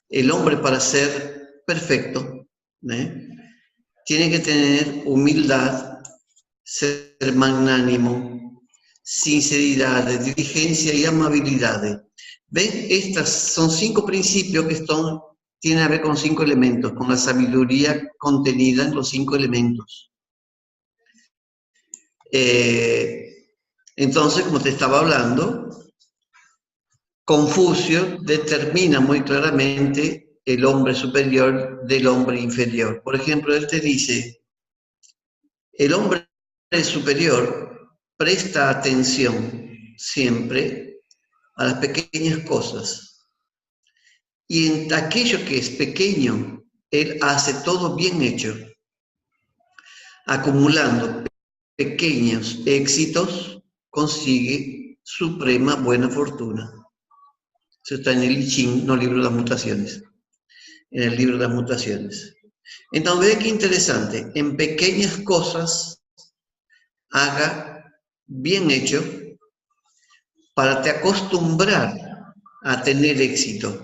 el hombre para ser perfecto, tiene que tener humildad, ser magnánimo, sinceridad, diligencia y amabilidad. ¿Ven? Estas son 5 principios que tienen a ver con 5 elementos, con la sabiduría contenida en los 5 elementos. Entonces, como te estaba hablando, Confucio determina muy claramente el hombre superior del hombre inferior. Por ejemplo, él te dice, el hombre superior presta atención siempre a las pequeñas cosas. Y en aquello que es pequeño, él hace todo bien hecho, acumulando pequeños éxitos, consigue suprema buena fortuna. Eso está en el I Ching, no libro de las mutaciones. En el libro de las mutaciones. Entonces, ve qué interesante. En pequeñas cosas, haga bien hecho para te acostumbrar a tener éxito.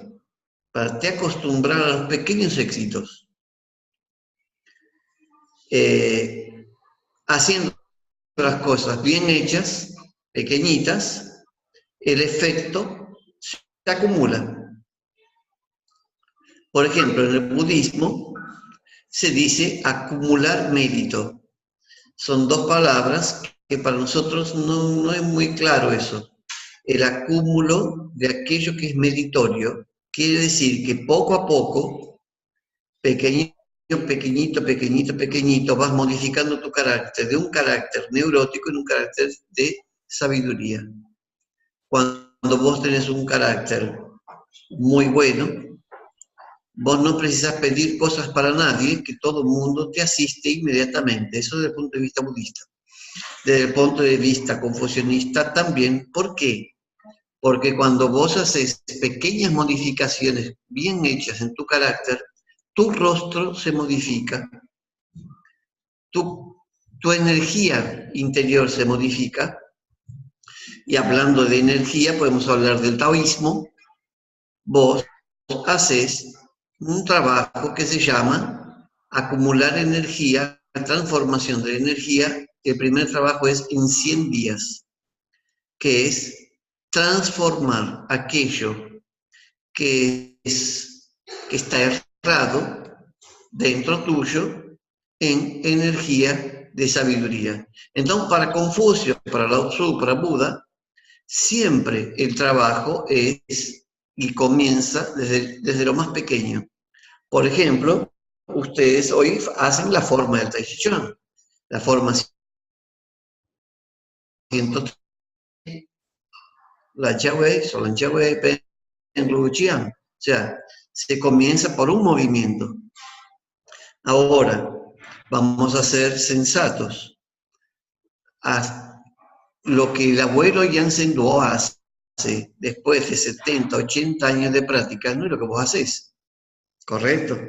Para te acostumbrar a los pequeños éxitos. Haciendo las cosas bien hechas, pequeñitas, el efecto se acumula. Por ejemplo, en el budismo se dice acumular mérito. Son 2 palabras que para nosotros no es muy claro eso. El acúmulo de aquello que es meritorio quiere decir que poco a poco, pequeñito, vas modificando tu carácter, de un carácter neurótico en un carácter de sabiduría. Cuando vos tenés un carácter muy bueno, vos no precisas pedir cosas para nadie, que todo el mundo te asiste inmediatamente. Eso desde el punto de vista budista. Desde el punto de vista confucionista también. ¿Por qué? Porque cuando vos haces pequeñas modificaciones bien hechas en tu carácter, tu rostro se modifica, tu energía interior se modifica. Y hablando de energía, podemos hablar del taoísmo. Vos haces un trabajo que se llama acumular energía, transformación de energía. El primer trabajo es en 100 días, que es transformar aquello que está errado dentro tuyo en energía de sabiduría. Entonces, para Confucio, para Lao Tzu, para Buda, siempre el trabajo es y comienza desde lo más pequeño. Por ejemplo, ustedes hoy hacen la forma del Tai Chi Chuan, la forma 103, la Jiawei, Solan Jiawei, Pen Lu Chiang. O sea, se comienza por un movimiento. Ahora, vamos a ser sensatos. Lo que el abuelo Yansen Do hace después de 70, 80 años de práctica no es lo que vos hacés. ¿Correcto?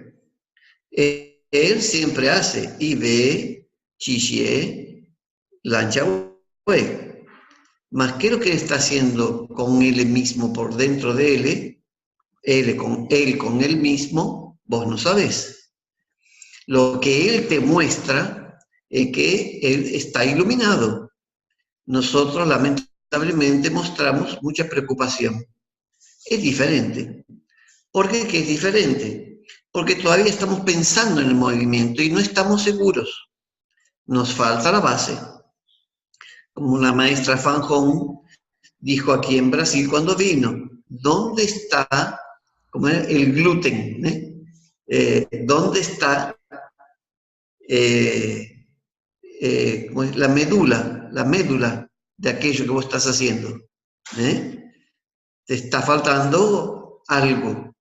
Él siempre hace Ibe, Chichie, Lancha Wei. Más que lo que está haciendo con él mismo por dentro de él con él mismo, vos no sabés. Lo que él te muestra es que él está iluminado. Nosotros lamentablemente mostramos mucha preocupación. Es diferente. ¿Por qué que es diferente? Porque todavía estamos pensando en el movimiento y no estamos seguros. Nos falta la base. Como la maestra Fan Hong dijo aquí en Brasil cuando vino, ¿dónde está el gluten? ¿Dónde está la médula de aquello que vos estás haciendo? Te está faltando algo.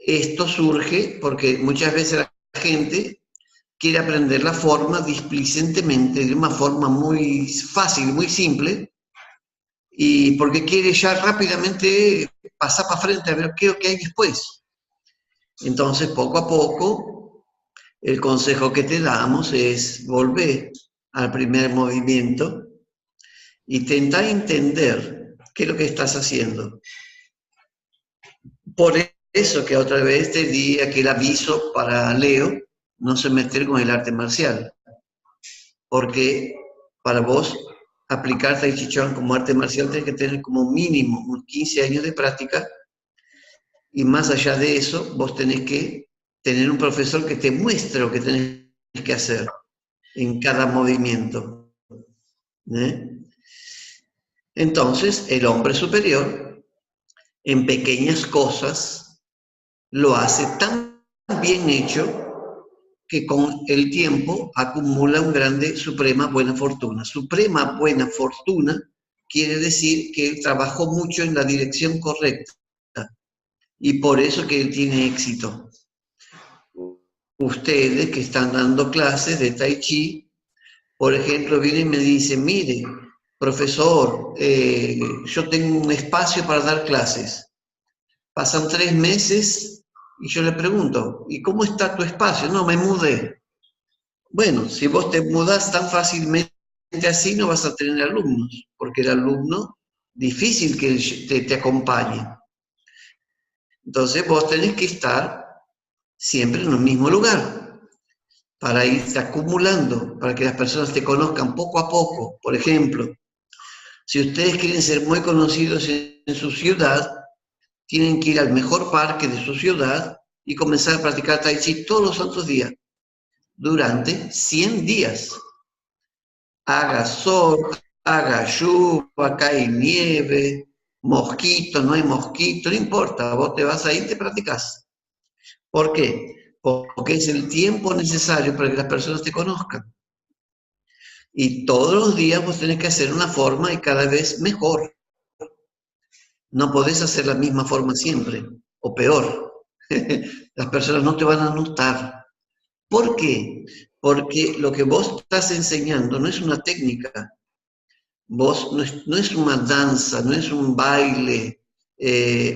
Esto surge porque muchas veces la gente quiere aprender la forma displicentemente, de una forma muy fácil, muy simple, y porque quiere ya rápidamente pasar para frente a ver qué es lo que hay después. Entonces, poco a poco, el consejo que te damos es volver al primer movimiento y intentar entender qué es lo que estás haciendo. Por eso que otra vez te di aquel aviso para Leo, no se meter con el arte marcial. Porque para vos aplicar Tai Chi Chuan como arte marcial tenés que tener como mínimo unos 15 años de práctica, y más allá de eso vos tenés que tener un profesor que te muestre lo que tenés que hacer en cada movimiento. Entonces, el hombre superior, en pequeñas cosas, lo hace tan bien hecho que con el tiempo acumula un grande suprema buena fortuna. Suprema buena fortuna quiere decir que él trabajó mucho en la dirección correcta y por eso que él tiene éxito. Ustedes que están dando clases de Tai Chi, por ejemplo, vienen y me dicen, mire, profesor, yo tengo un espacio para dar clases. Pasan 3 meses y yo le pregunto, ¿y cómo está tu espacio? No, me mudé. Bueno, si vos te mudás tan fácilmente así, no vas a tener alumnos, porque el alumno, difícil que te acompañe. Entonces vos tenés que estar siempre en el mismo lugar, para ir acumulando, para que las personas te conozcan poco a poco. Por ejemplo, si ustedes quieren ser muy conocidos en su ciudad, tienen que ir al mejor parque de su ciudad y comenzar a practicar Tai Chi todos los santos días, durante 100 días. Haga sol, haga lluvia, cae nieve, mosquito, no hay mosquito, no importa, vos te vas ahí y te practicás. ¿Por qué? Porque es el tiempo necesario para que las personas te conozcan. Y todos los días vos tenés que hacer una forma y cada vez mejor. No podés hacer la misma forma siempre, o peor. Las personas no te van a notar. ¿Por qué? Porque lo que vos estás enseñando no es una técnica. Vos no es una danza, no es un baile.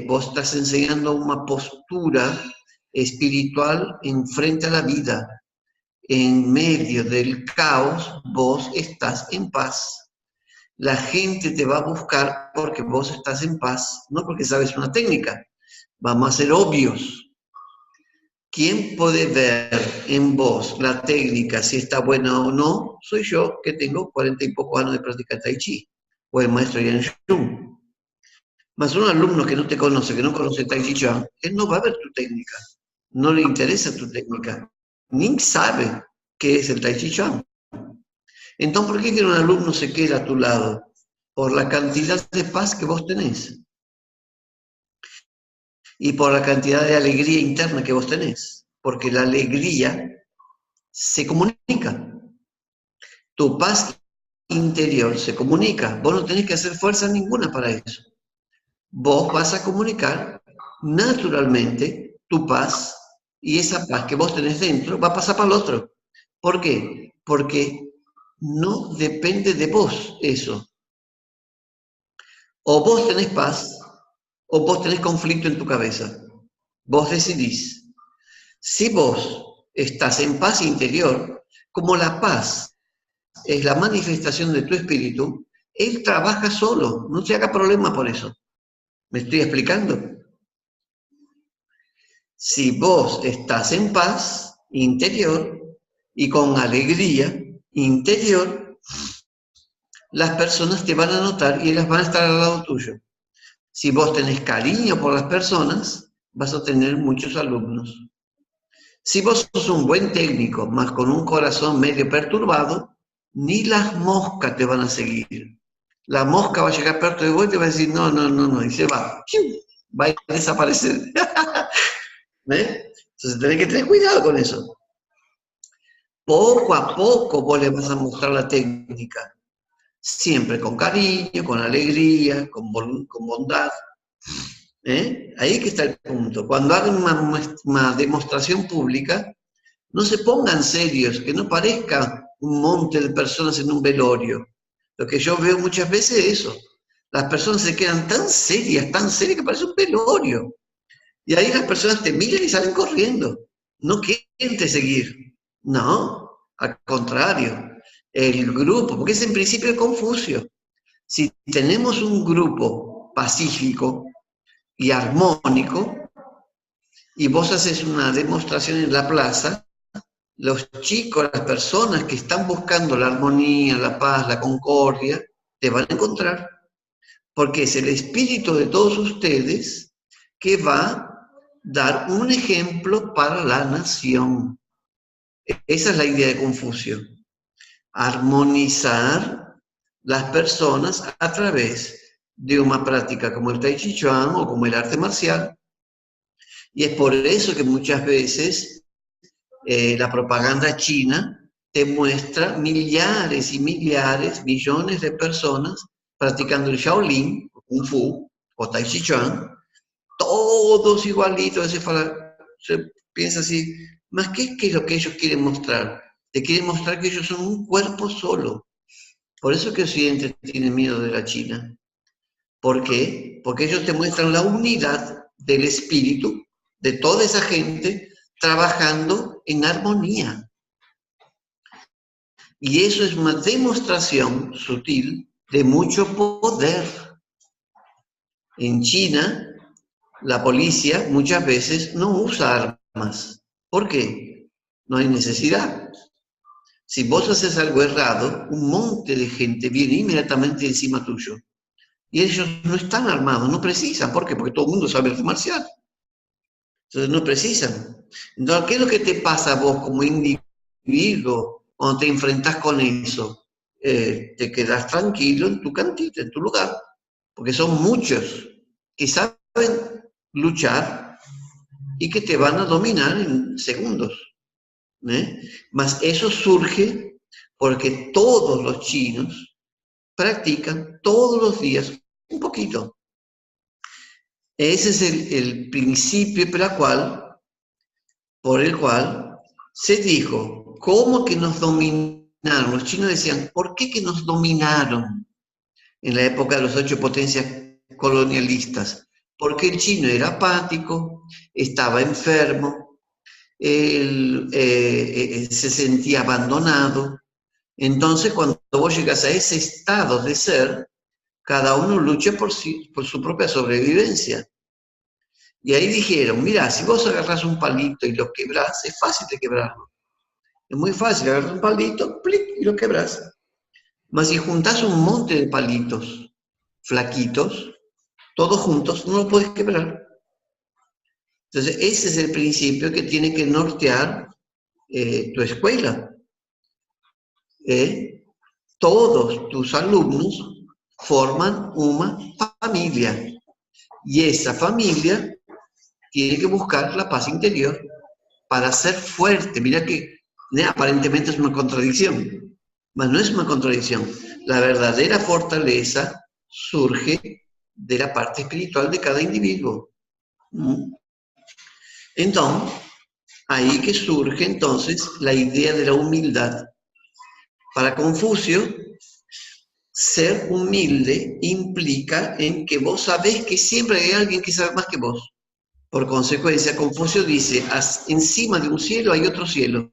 Vos estás enseñando una postura espiritual en frente a la vida. En medio del caos, vos estás en paz. La gente te va a buscar porque vos estás en paz, no porque sabes una técnica. Vamos a ser obvios. ¿Quién puede ver en vos la técnica, si está buena o no? Soy yo, que tengo 40 y pocos años de práctica Tai Chi, o el maestro Yan Shun. Más un alumno que no te conoce, que no conoce Tai Chi Chuan, él no va a ver tu técnica, no le interesa tu técnica, ni sabe qué es el Tai Chi Chuan. Entonces, ¿por qué que un alumno se queda a tu lado? Por la cantidad de paz que vos tenés y por la cantidad de alegría interna que vos tenés, porque la alegría se comunica. Tu paz interior se comunica. Vos no tenés que hacer fuerza ninguna para eso. Vos vas a comunicar naturalmente tu paz y esa paz que vos tenés dentro va a pasar para el otro. ¿Por qué? Porque no depende de vos eso. O vos tenés paz o vos tenés conflicto en tu cabeza. Vos decidís. Si vos estás en paz interior, como la paz es la manifestación de tu espíritu, él trabaja solo, no te haga problema por eso. ¿Me estoy explicando? Si vos estás en paz interior y con alegría interior, las personas te van a notar y ellas van a estar al lado tuyo. Si vos tenés cariño por las personas, vas a tener muchos alumnos. Si vos sos un buen técnico, más con un corazón medio perturbado, ni las moscas te van a seguir. La mosca va a llegar perto de vos y te va a decir, no, y se va. Va a desaparecer. Entonces tenés que tener cuidado con eso. Poco a poco vos le vas a mostrar la técnica. Siempre con cariño, con alegría, con bondad. Ahí que está el punto. Cuando hagan una demostración pública, no se pongan serios, que no parezca un monte de personas en un velorio. Lo que yo veo muchas veces es eso. Las personas se quedan tan serias que parece un velorio. Y ahí las personas te miran y salen corriendo. No quieren te seguir. No, al contrario. El grupo, porque es en principio Confucio. Si tenemos un grupo pacífico y armónico, y vos haces una demostración en la plaza, los chicos, las personas que están buscando la armonía, la paz, la concordia, te van a encontrar. Porque es el espíritu de todos ustedes que va a dar un ejemplo para la nación. Esa es la idea de Confucio. Armonizar las personas a través de una práctica como el Tai Chi Chuan o como el arte marcial. Y es por eso que muchas veces la propaganda china te muestra millares y millares, millones de personas practicando el Shaolin, Kung Fu o Tai Chi Chuan, todos igualitos. Se piensa así, ¿más qué es lo que ellos quieren mostrar? Te quieren mostrar que ellos son un cuerpo solo. Por eso que Occidente tiene miedo de la China. ¿Por qué? Porque ellos te muestran la unidad del espíritu de toda esa gente trabajando en armonía. Y eso es una demostración sutil de mucho poder. En China, la policía muchas veces no usa armas. ¿Por qué? No hay necesidad. Si vos haces algo errado, un monte de gente viene inmediatamente encima tuyo. Y ellos no están armados, no precisan. ¿Por qué? Porque todo el mundo sabe arte marcial. Entonces no precisan. Entonces, ¿qué es lo que te pasa a vos como individuo cuando te enfrentas con eso? Te quedas tranquilo en tu cantito, en tu lugar. Porque son muchos que saben luchar y que te van a dominar en segundos. Mas eso surge porque todos los chinos practican todos los días un poquito. Ese es el principio por el cual se dijo, ¿cómo que nos dominaron? Los chinos decían, ¿por qué que nos dominaron en la época de las 8 potencias colonialistas? Porque el chino era apático, estaba enfermo, él se sentía abandonado. Entonces, cuando vos llegas a ese estado de ser, cada uno lucha por su propia sobrevivencia. Y ahí dijeron, mira, si vos agarrás un palito y lo quebrás, es fácil de quebrarlo. Es muy fácil, agarras un palito, plic, y lo quebrás. Mas si juntás un monte de palitos flaquitos, todos juntos, no lo puedes quebrar. Entonces, ese es el principio que tiene que nortear tu escuela. todos tus alumnos forman una familia. Y esa familia tiene que buscar la paz interior para ser fuerte. Mira que aparentemente es una contradicción, pero no es una contradicción. La verdadera fortaleza surge de la parte espiritual de cada individuo. Entonces, ahí que surge entonces la idea de la humildad. Para Confucio, ser humilde implica en que vos sabés que siempre hay alguien que sabe más que vos. Por consecuencia, Confucio dice, encima de un cielo hay otro cielo.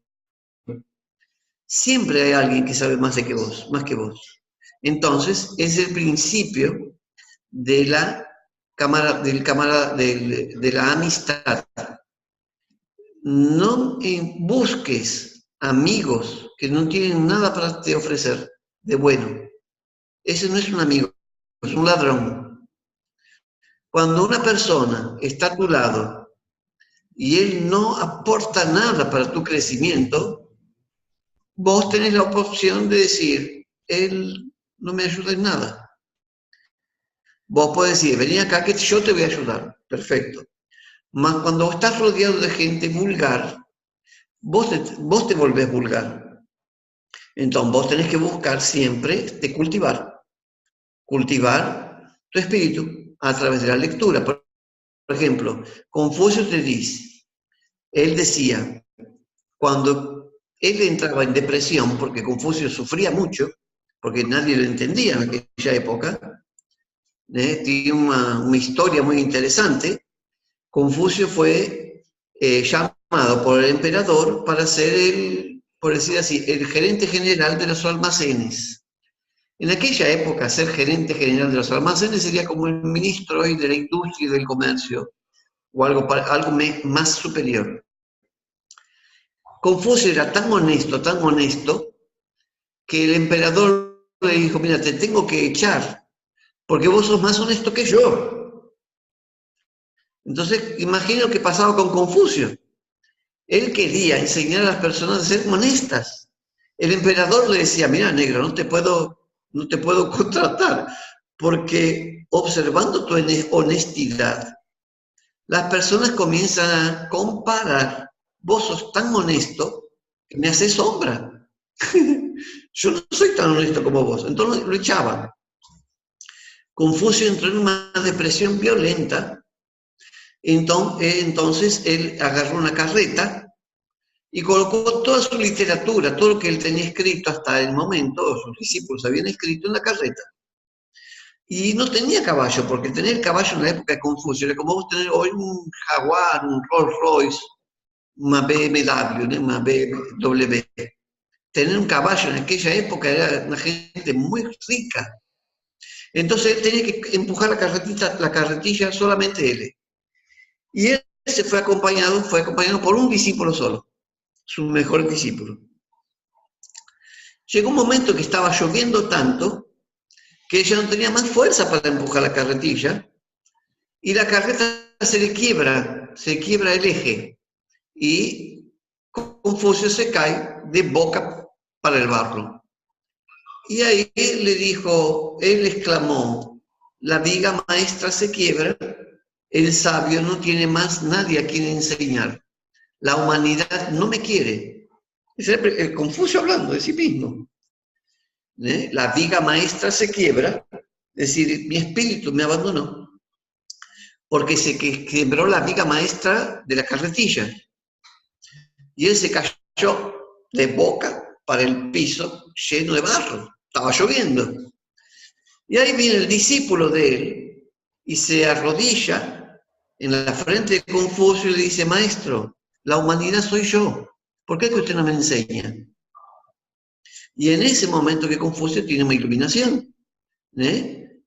Siempre hay alguien que sabe más que vos. Entonces, es el principio de la de la amistad. No busques amigos que no tienen nada para te ofrecer de bueno. Ese no es un amigo, es un ladrón. Cuando una persona está a tu lado y él no aporta nada para tu crecimiento, vos tenés la opción de decir, él no me ayuda en nada. Vos podés decir, vení acá que yo te voy a ayudar. Perfecto. Mas cuando estás rodeado de gente vulgar, vos te volvés vulgar. Entonces vos tenés que buscar siempre de cultivar tu espíritu a través de la lectura. Por ejemplo, Confucio te dice, él decía, cuando él entraba en depresión, porque Confucio sufría mucho, porque nadie lo entendía en aquella época, tiene una historia muy interesante. Confucio fue llamado por el emperador para ser por decir así, el gerente general de los almacenes. En aquella época, ser gerente general de los almacenes sería como el ministro hoy de la industria y del comercio, o algo más superior. Confucio era tan honesto, que el emperador le dijo, mira, te tengo que echar, porque vos sos más honesto que yo. Entonces, imagino que pasaba con Confucio. Él quería enseñar a las personas a ser honestas. El emperador le decía, mira, negro, no te puedo contratar, porque observando tu honestidad, las personas comienzan a comparar. Vos sos tan honesto que me haces sombra. Yo no soy tan honesto como vos. Entonces lo echaban. Confucio entró en una depresión violenta. Entonces él agarró una carreta y colocó toda su literatura, todo lo que él tenía escrito hasta el momento, sus discípulos habían escrito en la carreta. Y no tenía caballo, porque tener caballo en la época de Confucio era como vos tener hoy un Jaguar, un Rolls Royce, una BMW, una BMW. Tener un caballo en aquella época era una gente muy rica. Entonces él tenía que empujar la carretilla solamente él. Y él se fue acompañado por un discípulo solo, su mejor discípulo. Llegó un momento que estaba lloviendo tanto que ella no tenía más fuerza para empujar la carretilla y la carreta se quiebra el eje y Confucio se cae de boca para el barro. Y ahí él exclamó, la viga maestra se quiebra, el sabio no tiene más nadie a quien enseñar, la humanidad no me quiere. Es el Confucio hablando de sí mismo. La viga maestra se quiebra, es decir, mi espíritu me abandonó, porque se quebró la viga maestra de la carretilla. Y él se cayó de boca para el piso lleno de barro. Estaba lloviendo. Y ahí viene el discípulo de él y se arrodilla en la frente de Confucio y le dice, maestro, la humanidad soy yo. ¿Por qué que usted no me enseña? Y en ese momento que Confucio tiene una iluminación. O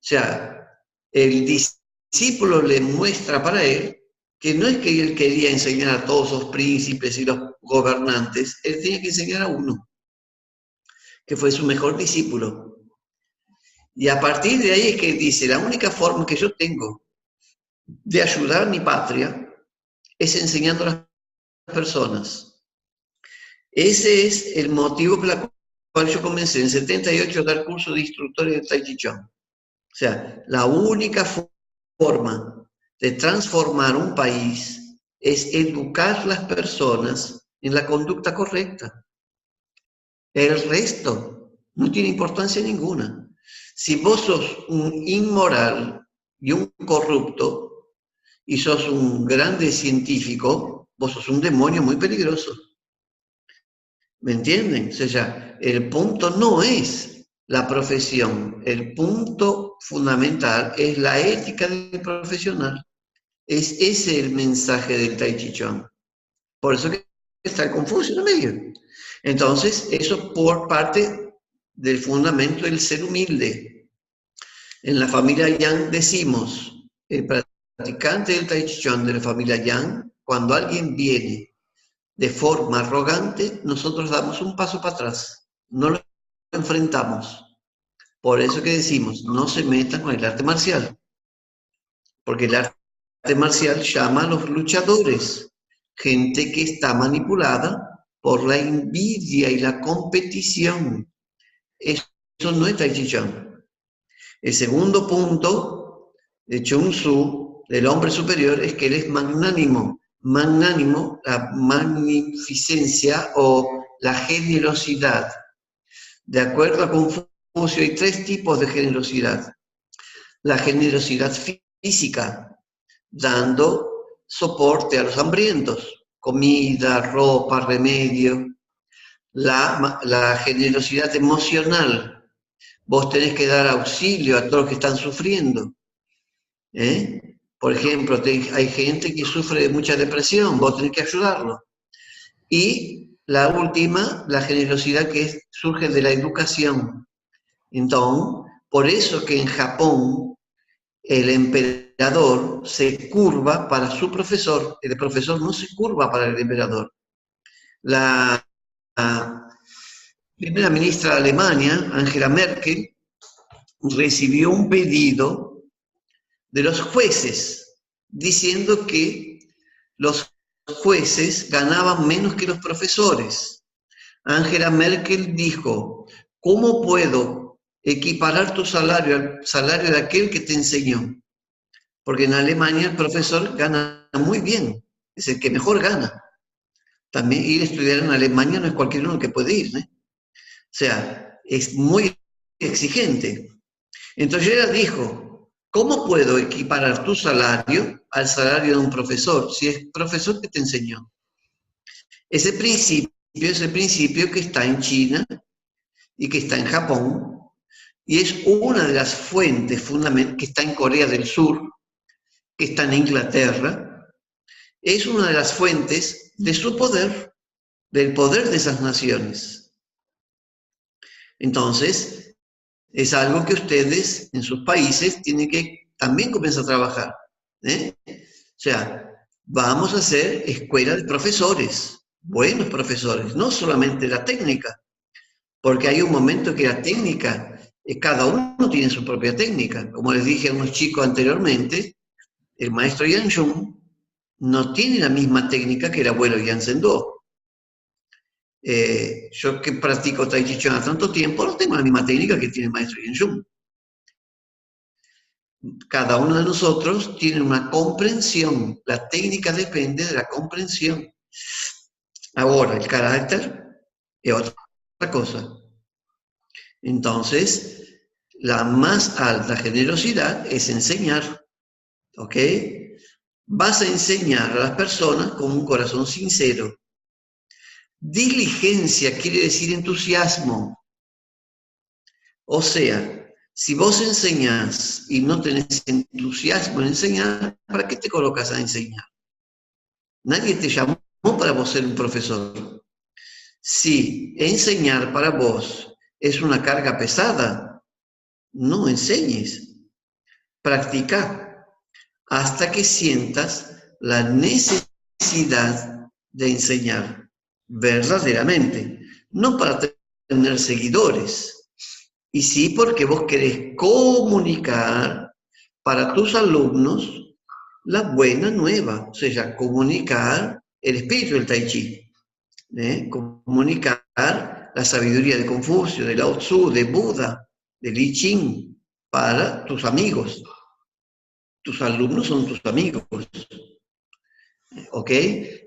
sea, el discípulo le muestra para él que no es que él quería enseñar a todos los príncipes y los gobernantes, él tenía que enseñar a uno, que fue su mejor discípulo. Y a partir de ahí es que dice, la única forma que yo tengo de ayudar a mi patria es enseñando a las personas. Ese es el motivo por el cual yo comencé en 78 a dar curso de instructores de Tai Chi Chuan. O sea, la única forma de transformar un país es educar a las personas en la conducta correcta. El resto no tiene importancia ninguna. Si vos sos un inmoral y un corrupto y sos un grande científico, vos sos un demonio muy peligroso. ¿Me entienden? O sea, el punto no es la profesión, el punto fundamental es la ética del profesional. Es ese el mensaje del Tai Chi Chuan. Por eso que está el Confucio en el medio. Entonces, eso por parte del fundamento del ser humilde. En la familia Yang decimos, el practicante del Tai Chi Chuan de la familia Yang, cuando alguien viene de forma arrogante, nosotros damos un paso para atrás, no lo enfrentamos. Por eso que decimos, no se metan con el arte marcial, porque el arte marcial llama a los luchadores, gente que está manipulada por la envidia y la competición. Eso no es Tai Chi Chuan. El segundo punto de Chung Tzu, del hombre superior, es que él es magnánimo. Magnánimo, la magnificencia o la generosidad. De acuerdo a Confucio, hay 3 tipos de generosidad. La generosidad física, dando soporte a los hambrientos, comida, ropa, remedio. La generosidad emocional, vos tenés que dar auxilio a todos los que están sufriendo. Por ejemplo, hay gente que sufre de mucha depresión, vos tenés que ayudarlo. Y la última, la generosidad que surge de la educación. Entonces, por eso que en Japón el emperador se curva para su profesor, el profesor no se curva para el emperador. La primera ministra de Alemania, Angela Merkel, recibió un pedido de los jueces, diciendo que los jueces ganaban menos que los profesores. Angela Merkel dijo, ¿cómo puedo equiparar tu salario al salario de aquel que te enseñó? Porque en Alemania el profesor gana muy bien, es el que mejor gana. También ir a estudiar en Alemania no es cualquier uno que puede ir, O sea, es muy exigente. Entonces ella dijo, ¿cómo puedo equiparar tu salario al salario de un profesor si es profesor que te enseñó? Ese principio es el principio que está en China y que está en Japón y es una de las fuentes fundamentales que está en Corea del Sur, que está en Inglaterra, es una de las fuentes de su poder, del poder de esas naciones. Entonces, es algo que ustedes en sus países tienen que también comenzar a trabajar. O sea, vamos a hacer escuela de profesores, buenos profesores, no solamente la técnica, porque hay un momento que la técnica, cada uno tiene su propia técnica. Como les dije a unos chicos anteriormente, el maestro Yan Shun no tiene la misma técnica que el abuelo Yan Zhendou. Yo que practico Tai Chi Chuan hace tanto tiempo, no tengo la misma técnica que tiene el maestro Yan Shun. Cada uno de nosotros tiene una comprensión. La técnica depende de la comprensión. Ahora, el carácter es otra cosa. Entonces, la más alta generosidad es enseñar. ¿Ok? Vas a enseñar a las personas con un corazón sincero. Diligencia quiere decir entusiasmo. O sea, si vos enseñás y no tenés entusiasmo en enseñar, ¿para qué te colocas a enseñar? Nadie te llamó para vos ser un profesor. Si enseñar para vos es una carga pesada, no enseñes. Practica hasta que sientas la necesidad de enseñar verdaderamente, no para tener seguidores, y sí porque vos querés comunicar para tus alumnos la buena nueva, o sea, comunicar el espíritu del Tai Chi, comunicar la sabiduría de Confucio, de Lao Tzu, de Buda, de Li Qing, para tus amigos. Tus alumnos son tus amigos. ¿Ok?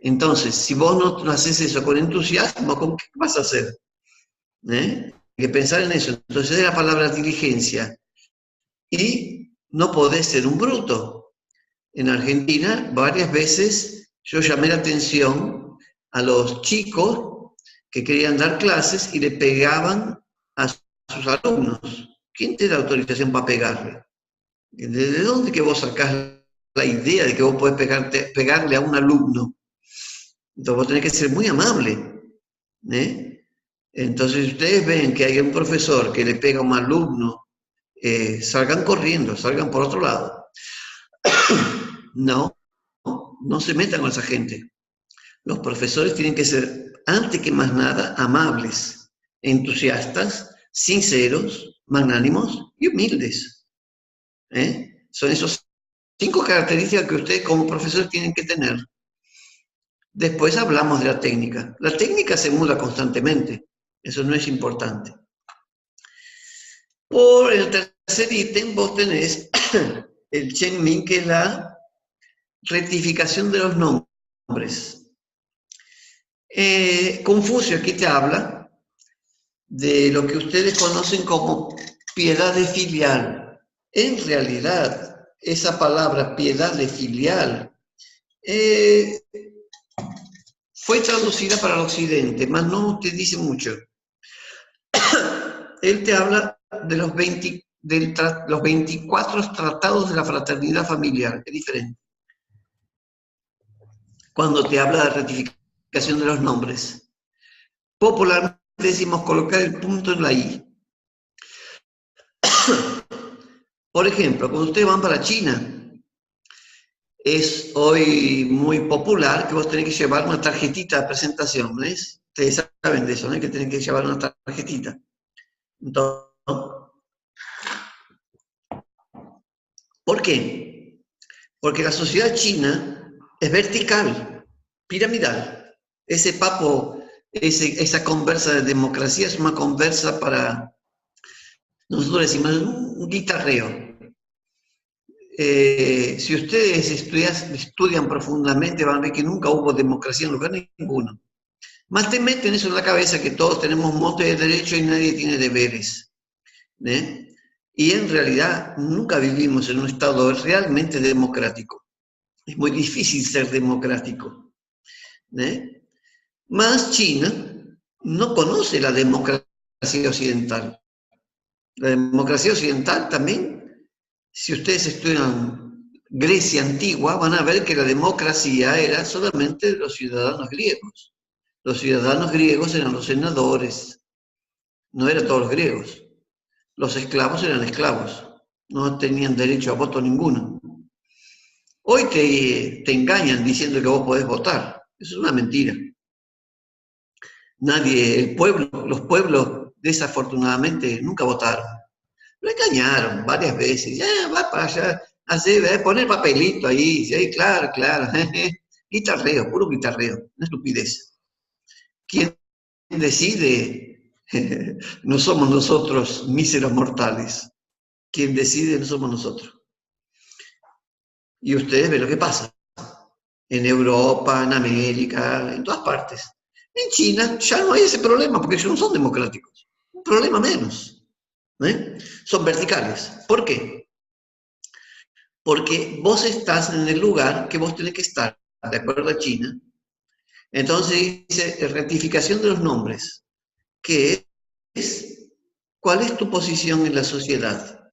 Entonces, si vos no haces eso con entusiasmo, ¿con qué vas a hacer? Hay que pensar en eso. Entonces es la palabra diligencia. Y no podés ser un bruto. En Argentina, varias veces yo llamé la atención a los chicos que querían dar clases y le pegaban a sus alumnos. ¿Quién te da autorización para pegarle? ¿De dónde que vos sacás la idea de que vos podés pegarle a un alumno? Entonces vos tenés que ser muy amable. Entonces, si ustedes ven que hay un profesor que le pega a un alumno, salgan corriendo, salgan por otro lado. No se metan con esa gente. Los profesores tienen que ser, antes que más nada, amables, entusiastas, sinceros, magnánimos y humildes. Son esos 5 características que ustedes como profesores tienen que tener. Después hablamos de la técnica. La técnica se muda constantemente. Eso no es importante. Por el tercer ítem vos tenés el Chengming, que es la rectificación de los nombres. Confucio aquí te habla de lo que ustedes conocen como piedad de filial. En realidad, esa palabra piedad de filial fue traducida para el occidente, mas no te dice mucho. Él te habla de los 24 tratados de la fraternidad familiar, es diferente. Cuando te habla de rectificación de los nombres. Popularmente decimos colocar el punto en la I. Por ejemplo, cuando ustedes van para China, es hoy muy popular que vos tenés que llevar una tarjetita de presentación, ¿ves? Ustedes saben de eso, ¿no? Que tienen que llevar una tarjetita. Entonces, ¿por qué? Porque la sociedad china es vertical, piramidal. Ese papo, esa conversa de democracia es una conversa para, nosotros decimos, un guitarreo. Si ustedes estudian profundamente, van a ver que nunca hubo democracia en lugar ninguno. Más te meten eso en la cabeza, que todos tenemos mote de derecho y nadie tiene deberes. Y en realidad nunca vivimos en un estado realmente democrático. Es muy difícil ser democrático. Más China no conoce la democracia occidental. La democracia occidental también, si ustedes estudian Grecia antigua, van a ver que la democracia era solamente de los ciudadanos griegos. Los ciudadanos griegos eran los senadores, no eran todos los griegos. Los esclavos eran esclavos, no tenían derecho a voto ninguno. Hoy te engañan diciendo que vos podés votar. Eso es una mentira. Los pueblos desafortunadamente nunca votaron. Lo engañaron varias veces. Ya, va para allá, poner papelito ahí. Sí, claro. Guitarreo, puro guitarreo, una estupidez. ¿Quién decide? No somos nosotros, míseros mortales. Quien decide no somos nosotros. Y ustedes ven lo que pasa. En Europa, en América, en todas partes. En China ya no hay ese problema, porque ellos no son democráticos. Un problema menos. Son verticales. ¿Por qué? Porque vos estás en el lugar que vos tenés que estar, de acuerdo a China. Entonces dice rectificación de los nombres. ¿Qué es? ¿Cuál es tu posición en la sociedad?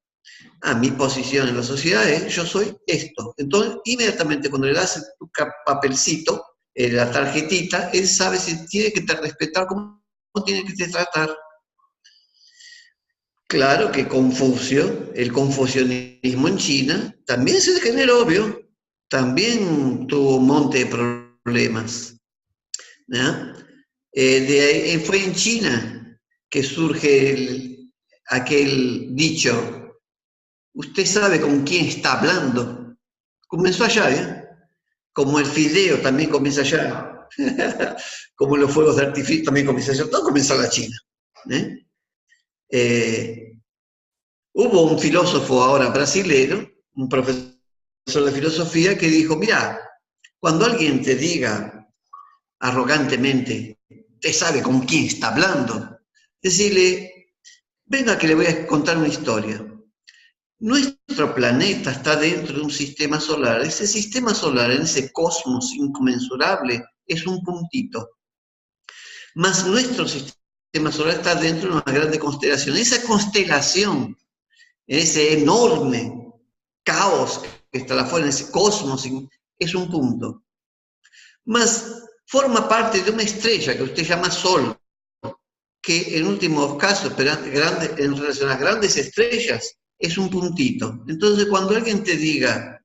Mi posición en la sociedad es, yo soy esto. Entonces, inmediatamente cuando le das tu papelcito, la tarjetita, él sabe si tiene que te respetar, cómo tiene que te tratar. Claro que Confucio, el confucianismo en China, también se generó, obvio, también tuvo un monte de problemas. Fue en China que surge aquel dicho, usted sabe con quién está hablando. Comenzó allá, como el fideo también comienza allá, como los fuegos de artificio también comienza allá, todo comienza en la China. Hubo un filósofo ahora brasilero, un profesor de filosofía, que dijo, mira, cuando alguien te diga arrogantemente, te sabe con quién está hablando, decirle, venga que le voy a contar una historia. Nuestro planeta está dentro de un sistema solar. Ese sistema solar, en ese cosmos inconmensurable, es un puntito. Mas nuestro sistema solar está dentro de una grande constelación. Esa constelación, ese enorme caos que está afuera, en ese cosmos, es un punto. Mas forma parte de una estrella que usted llama Sol, que en últimos casos, pero en relación a grandes estrellas, es un puntito. Entonces, cuando alguien te diga,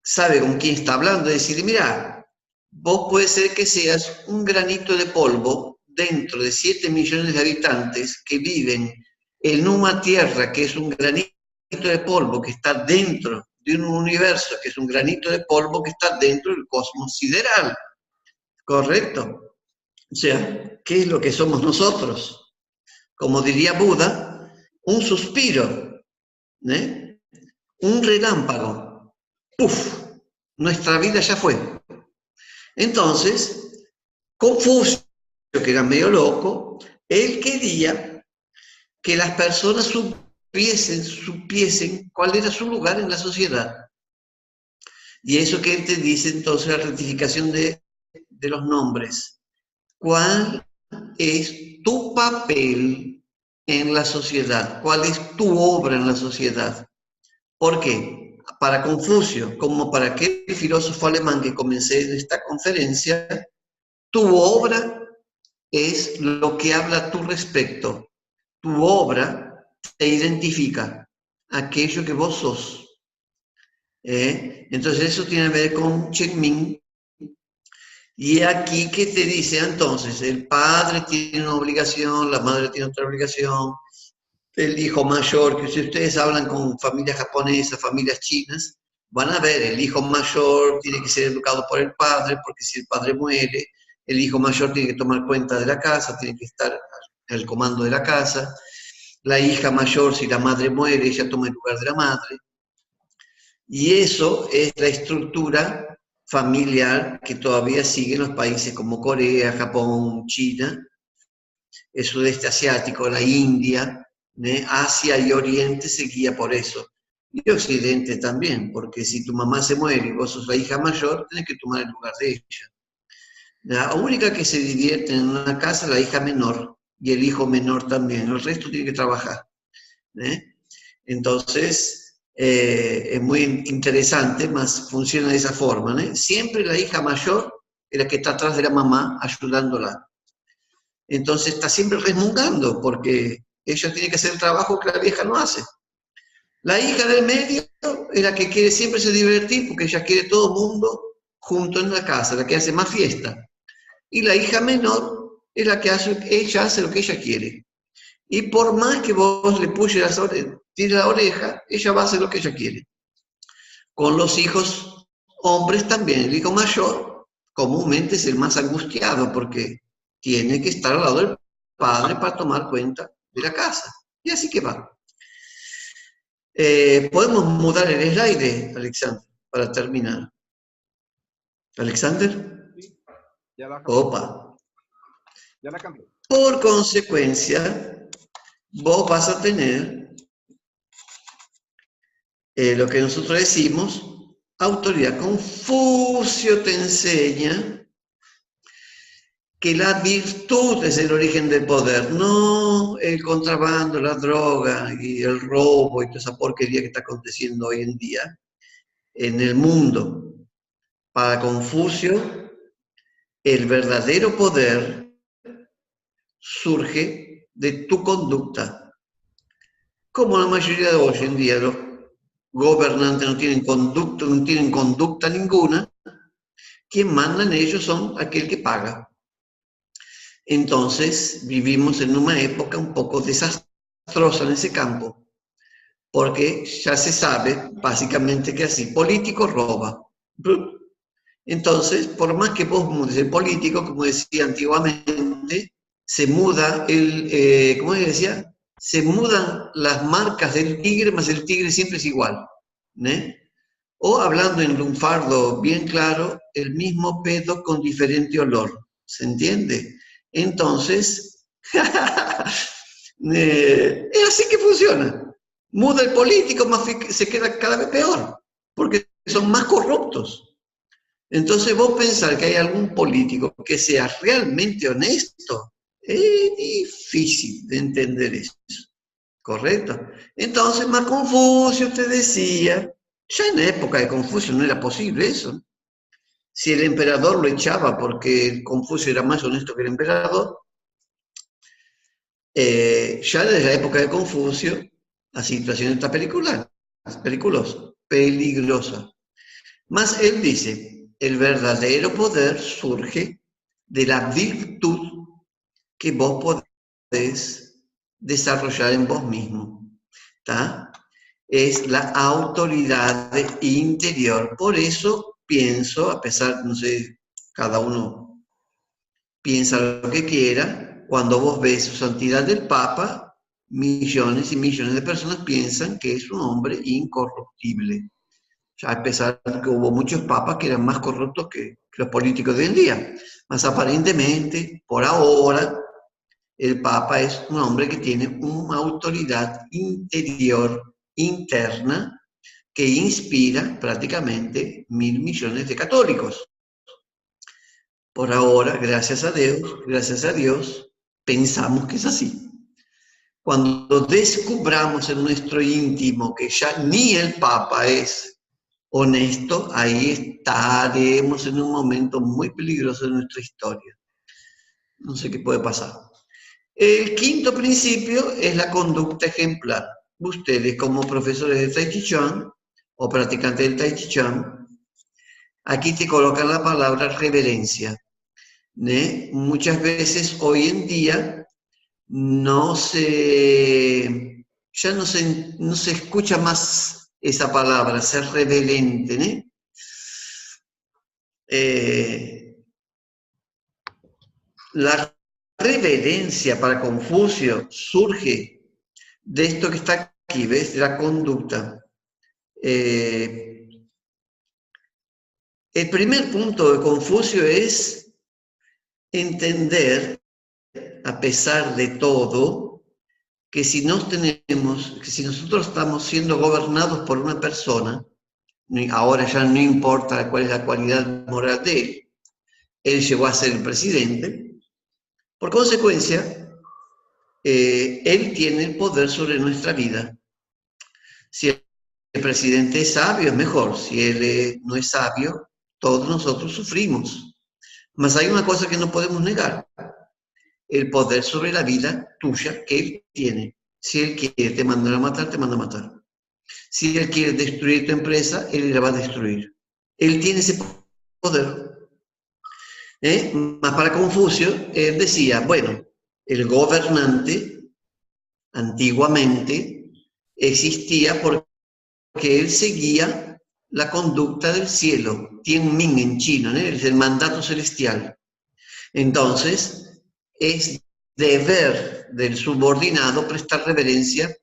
sabe con quién está hablando, decirle, mira, vos puede ser que seas un granito de polvo dentro de 7 millones de habitantes que viven en una tierra que es un granito de polvo que está dentro de un universo que es un granito de polvo que está dentro del cosmos sideral. ¿Correcto? O sea, ¿qué es lo que somos nosotros? Como diría Buda, un suspiro, un relámpago. ¡Puf! Nuestra vida ya fue. Entonces, Confucio, que era medio loco, él quería que las personas supiesen cuál era su lugar en la sociedad. Y eso que él te dice entonces, la rectificación de los nombres. ¿Cuál es tu papel en la sociedad? ¿Cuál es tu obra en la sociedad? ¿Por qué? Para Confucio, como para aquel filósofo alemán que comencé en esta conferencia, tu obra es lo que habla a tu respecto. Tu obra te identifica aquello que vos sos. Entonces eso tiene que ver con Chen Ming. Y aquí que te dice entonces, el padre tiene una obligación, la madre tiene otra obligación, el hijo mayor, que si ustedes hablan con familias japonesas, familias chinas, van a ver, el hijo mayor tiene que ser educado por el padre, porque si el padre muere, el hijo mayor tiene que tomar cuenta de la casa, tiene que estar al comando de la casa. La hija mayor, si la madre muere, ella toma el lugar de la madre. Y eso es la estructura familiar que todavía sigue en los países como Corea, Japón, China, el sudeste asiático, la India, Asia y Oriente se guía por eso. Y Occidente también, porque si tu mamá se muere y vos sos la hija mayor, tenés que tomar el lugar de ella. La única que se divierte en una casa es la hija menor y el hijo menor también, el resto tiene que trabajar. Entonces, es muy interesante, más funciona de esa forma. Siempre la hija mayor es la que está atrás de la mamá ayudándola. Entonces está siempre resmungando porque ella tiene que hacer el trabajo que la vieja no hace. La hija del medio es la que quiere siempre se divertir porque ella quiere todo el mundo junto en la casa, la que hace más fiesta. Y la hija menor es la que ella hace lo que ella quiere. Y por más que vos le pushes tire la oreja, ella va a hacer lo que ella quiere. Con los hijos hombres también, el hijo mayor comúnmente es el más angustiado porque tiene que estar al lado del padre para tomar cuenta de la casa. Y así que va. Podemos mudar el slide, Alexander, para terminar. ¿Alexander? Sí, ya la cambié. Opa. Ya la cambié. Por consecuencia, vos vas a tener lo que nosotros decimos, autoridad. Confucio te enseña que la virtud es el origen del poder, no el contrabando, la droga y el robo y toda esa porquería que está aconteciendo hoy en día en el mundo. Para Confucio, el verdadero poder surge de tu conducta. Como la mayoría de hoy en día los gobernantes no tienen conducta ninguna, quien manda en ellos son aquel que paga. Entonces vivimos en una época un poco desastrosa en ese campo, porque ya se sabe básicamente que así, político roba. Entonces, por más que vos seas político, como decía antiguamente, se muda ¿cómo le decía? Se mudan las marcas del tigre, más el tigre siempre es igual. ¿Eh? O hablando en lunfardo bien claro, el mismo pedo con diferente olor. ¿Se entiende? Entonces, es así que funciona. Muda el político, más se queda cada vez peor, porque son más corruptos. Entonces vos pensar que hay algún político que sea realmente honesto, es difícil de entender eso. ¿Correcto? Entonces, más Confucio te decía, ya en la época de Confucio no era posible eso. Si el emperador lo echaba porque Confucio era más honesto que el emperador, ya desde la época de Confucio la situación está peligrosa. Más él dice, el verdadero poder surge de la virtud que vos podés desarrollar en vos mismo. ¿Tá? Es la autoridad interior. Por eso pienso, a pesar, no sé, cada uno piensa lo que quiera, cuando vos ves su santidad del Papa, millones y millones de personas piensan que es un hombre incorruptible. Ya a pesar de que hubo muchos papas que eran más corruptos que los políticos de hoy en día. Más aparentemente, por ahora, el Papa es un hombre que tiene una autoridad interior, interna, que inspira prácticamente 1.000 millones de católicos. Por ahora, gracias a Dios, pensamos que es así. Cuando descubramos en nuestro íntimo que ya ni el Papa es honesto, ahí estaremos en un momento muy peligroso de nuestra historia. No sé qué puede pasar. El quinto principio es la conducta ejemplar. Ustedes, como profesores de Tai Chi Chuan o practicantes del Tai Chi Chuan, aquí te colocan la palabra reverencia. Muchas veces hoy en día ya no se escucha más esa palabra, ser reverente. La reverencia para Confucio surge de esto que está aquí, ¿ves? De la conducta. El primer punto de Confucio es entender, a pesar de todo, que si nosotros estamos siendo gobernados por una persona, ahora ya no importa cuál es la cualidad moral de él llegó a ser el presidente, por consecuencia, él tiene el poder sobre nuestra vida. Si el presidente es sabio, es mejor. Si él no es sabio, todos nosotros sufrimos. Mas hay una cosa que no podemos negar: el poder sobre la vida tuya que él tiene. Si él quiere te mandar a matar, te manda a matar. Si él quiere destruir tu empresa, él la va a destruir. Él tiene ese poder. Mas para Confucio, él decía, bueno, el gobernante antiguamente existía porque él seguía la conducta del cielo, Tianmin en chino, es el mandato celestial. Entonces, es deber del subordinado prestar reverencia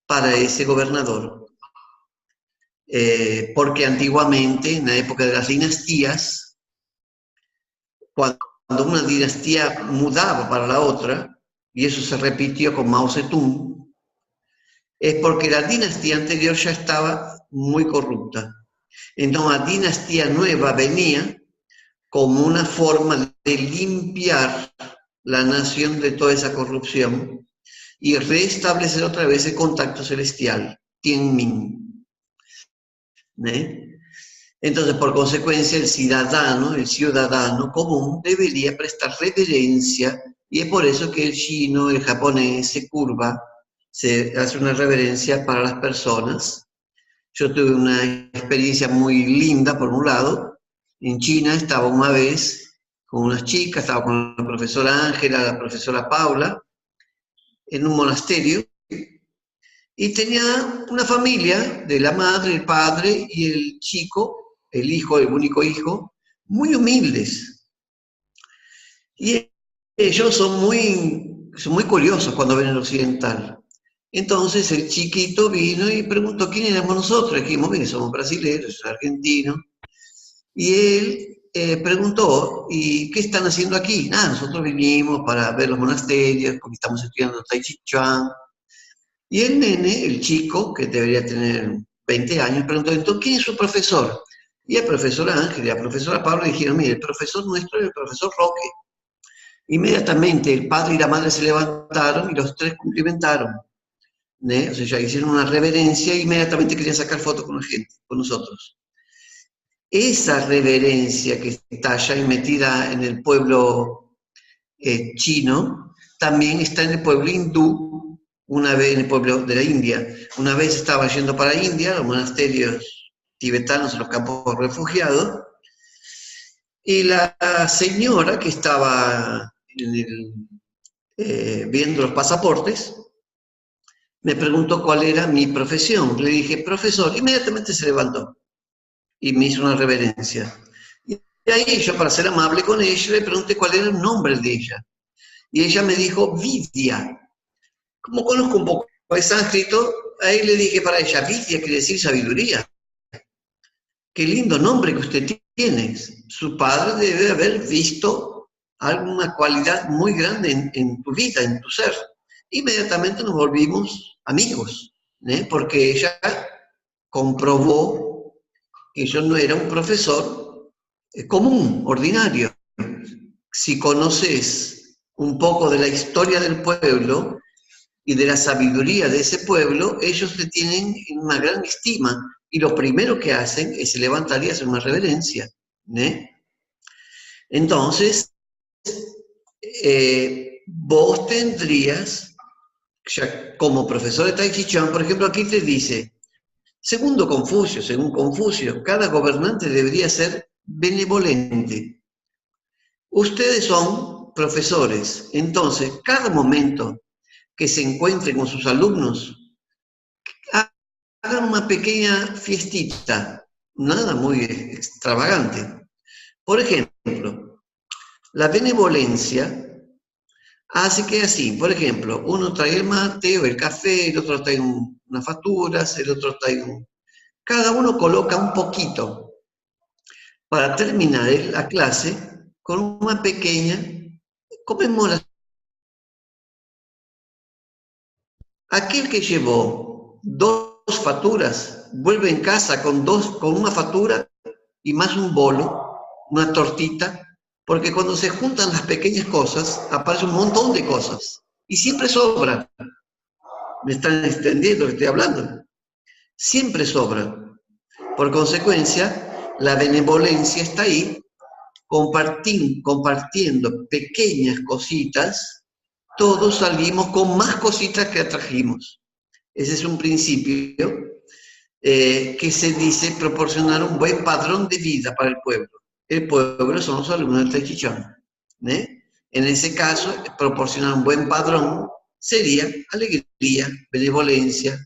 para ese gobernador. Porque antiguamente, en la época de las dinastías, cuando una dinastía mudaba para la otra, y eso se repitió con Mao Zedong, es porque la dinastía anterior ya estaba muy corrupta. Entonces la dinastía nueva venía como una forma de limpiar la nación de toda esa corrupción y restablecer otra vez el contacto celestial, Tianmin. Entonces, por consecuencia, el ciudadano común debería prestar reverencia, y es por eso que el chino, el japonés se curva, se hace una reverencia para las personas. Yo tuve una experiencia muy linda, por un lado. En China estaba una vez con unas chicas, estaba con la profesora Ángela, la profesora Paula, en un monasterio, y tenía una familia de la madre, el padre y el chico, el hijo, el único hijo, muy humildes. Y ellos son muy curiosos cuando ven el occidental. Entonces el chiquito vino y preguntó quién éramos nosotros. Dijimos, mire, somos brasileños, argentinos. Y él preguntó, ¿y qué están haciendo aquí? Nada, nosotros vinimos para ver los monasterios, porque estamos estudiando Tai Chi Chuan. Y el nene, el chico, que debería tener 20 años, preguntó, entonces, ¿quién es su profesor? Y el profesor Ángel y la profesora Pablo dijeron, mire, el profesor nuestro es el profesor Roque. Inmediatamente el padre y la madre se levantaron y los tres cumplimentaron. O sea, ya hicieron una reverencia e inmediatamente querían sacar fotos con la gente, con nosotros. Esa reverencia que está ya metida en el pueblo chino, también está en el pueblo hindú, una vez en el pueblo de la India. Una vez estaba yendo para India, los monasterios tibetanos en los campos refugiados, y la señora que estaba viendo los pasaportes, me preguntó cuál era mi profesión. Le dije, profesor, inmediatamente se levantó y me hizo una reverencia. Y ahí yo, para ser amable con ella, le pregunté cuál era el nombre de ella. Y ella me dijo, Vidya. Como conozco un poco el sánscrito, ahí le dije para ella, Vidya quiere decir sabiduría. Qué lindo nombre que usted tiene. Su padre debe haber visto alguna cualidad muy grande en tu vida, en tu ser. Inmediatamente nos volvimos amigos, porque ella comprobó que yo no era un profesor común, ordinario. Si conoces un poco de la historia del pueblo y de la sabiduría de ese pueblo, ellos te tienen en una gran estima, y lo primero que hacen es se levantar y hacer una reverencia. Entonces, vos tendrías, ya como profesor de Tai Chi Chuan, por ejemplo, aquí te dice, según Confucio, cada gobernante debería ser benevolente. Ustedes son profesores, entonces, cada momento que se encuentren con sus alumnos, hagan una pequeña fiestita, nada muy extravagante. Por ejemplo, la benevolencia hace que así, por ejemplo, uno trae el mate o el café, el otro trae unas facturas, el otro trae cada uno coloca un poquito para terminar la clase con una pequeña conmemoración. Aquel que llevó 2 facturas vuelve en casa con una factura y más un bolo, una tortita, porque cuando se juntan las pequeñas cosas aparece un montón de cosas y siempre sobra. ¿Me están entendiendo lo que estoy hablando? Siempre sobra. Por consecuencia, la benevolencia está ahí, compartiendo pequeñas cositas, todos salimos con más cositas que trajimos. Ese es un principio que se dice proporcionar un buen padrón de vida para el pueblo. El pueblo son los alumnos del Tai Chi Chuan. En ese caso, proporcionar un buen padrón sería alegría, benevolencia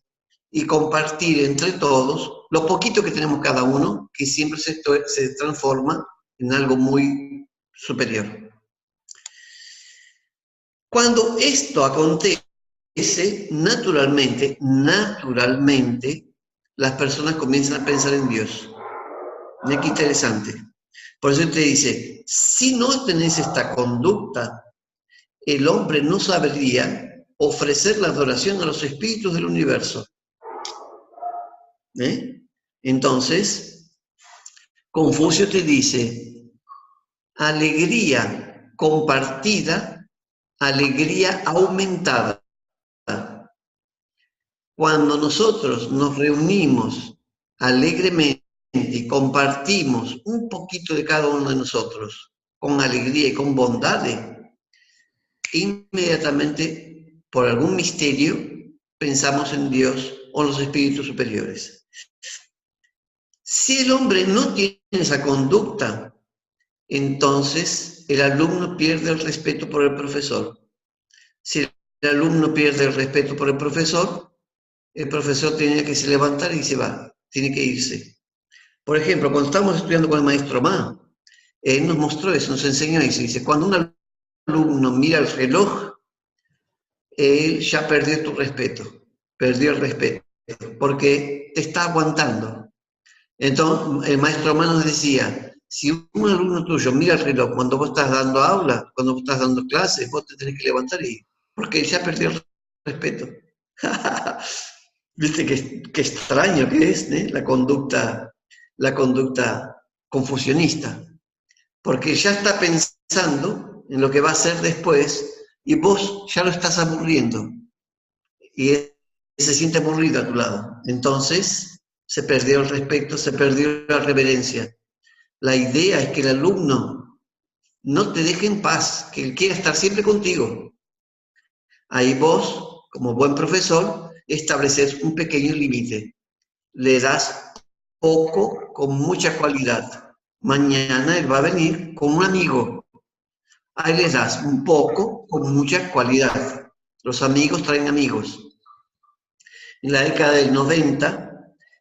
y compartir entre todos lo poquito que tenemos cada uno, que siempre se transforma en algo muy superior. Cuando esto acontece, naturalmente, las personas comienzan a pensar en Dios. Mira qué interesante. Por eso te dice, si no tenés esta conducta, el hombre no sabría ofrecer la adoración a los espíritus del universo. Entonces, Confucio te dice, alegría compartida, alegría aumentada. Cuando nosotros nos reunimos alegremente y compartimos un poquito de cada uno de nosotros, con alegría y con bondad, inmediatamente, por algún misterio, pensamos en Dios o los espíritus superiores. Si el hombre no tiene esa conducta, entonces el alumno pierde el respeto por el profesor. Si el alumno pierde el respeto por el profesor tiene que se levantar y se va, tiene que irse. Por ejemplo, cuando estábamos estudiando con el maestro Ma, él nos mostró eso, nos enseñó eso. Dice, cuando un alumno mira el reloj, él ya perdió tu respeto, perdió el respeto, porque te está aguantando. Entonces, el maestro Manos decía, si un alumno tuyo mira el reloj cuando vos estás dando aula, cuando vos estás dando clases, vos te tenés que levantar y ir, porque él ya perdió el respeto. ¿Viste qué extraño que es, ¿eh? La conducta confucionista? Porque ya está pensando en lo que va a hacer después y vos ya lo estás aburriendo. Y él se siente aburrido a tu lado. Entonces se perdió el respeto, se perdió la reverencia. La idea es que el alumno no te deje en paz, que él quiera estar siempre contigo. Ahí vos, como buen profesor, estableces un pequeño límite. Le das poco con mucha cualidad. Mañana él va a venir con un amigo. Ahí le das un poco con mucha cualidad. Los amigos traen amigos. En la década del 90,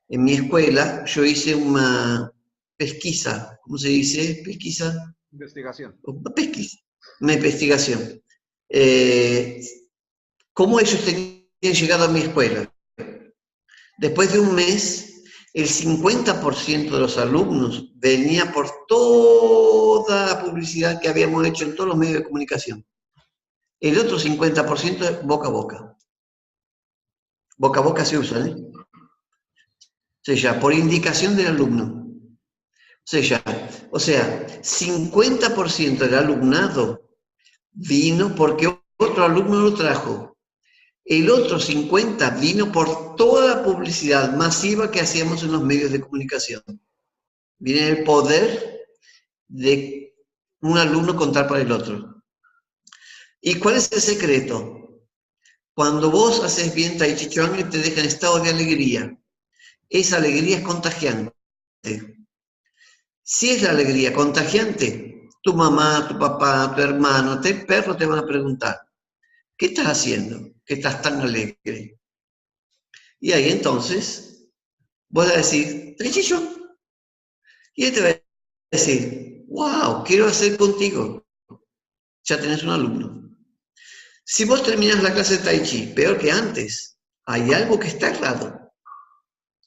en mi escuela, yo hice una pesquisa. ¿Cómo se dice? Pesquisa. Investigación. Una investigación. ¿Cómo ellos tenían llegado a mi escuela? Después de un mes, el 50% de los alumnos venía por toda la publicidad que habíamos hecho en todos los medios de comunicación. El otro 50% es boca a boca. Boca a boca se usa, ¿eh? O sea, por indicación del alumno. O sea, 50% del alumnado vino porque otro alumno lo trajo. El otro 50% vino por toda la publicidad masiva que hacíamos en los medios de comunicación. Viene el poder de un alumno contar para el otro. ¿Y cuál es el secreto? Cuando vos haces bien Tai Chi Chuan, te deja en estado de alegría. Esa alegría es contagiante. Si es la alegría contagiante, tu mamá, tu papá, tu hermano, tu perro te van a preguntar, ¿qué estás haciendo? ¿Que estás tan alegre? Y ahí entonces, vos vas a decir, Tai Chi Chuan. Y él te va a decir, wow, quiero hacer contigo. Ya tenés un alumno. Si vos terminás la clase de Tai Chi peor que antes, hay algo que está errado.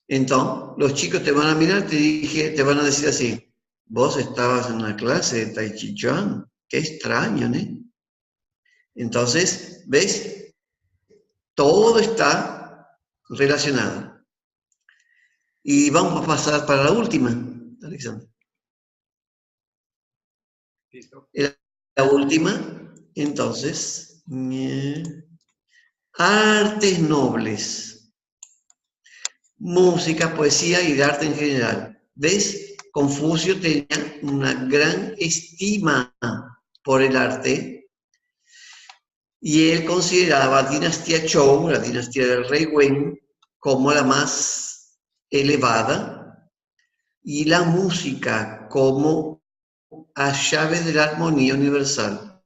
Entonces, los chicos te van a mirar, te van a decir así, vos estabas en una clase de Tai Chi Chuan, qué extraño, ¿no? Entonces, ¿ves? Todo está relacionado. Y vamos a pasar para la última, Alexander. Listo. La última, entonces, artes nobles. Música, poesía y de arte en general. ¿Ves? Confucio tenía una gran estima por el arte y él consideraba la dinastía Zhou, la dinastía del rey Wen, como la más elevada y la música como la llave de la armonía universal.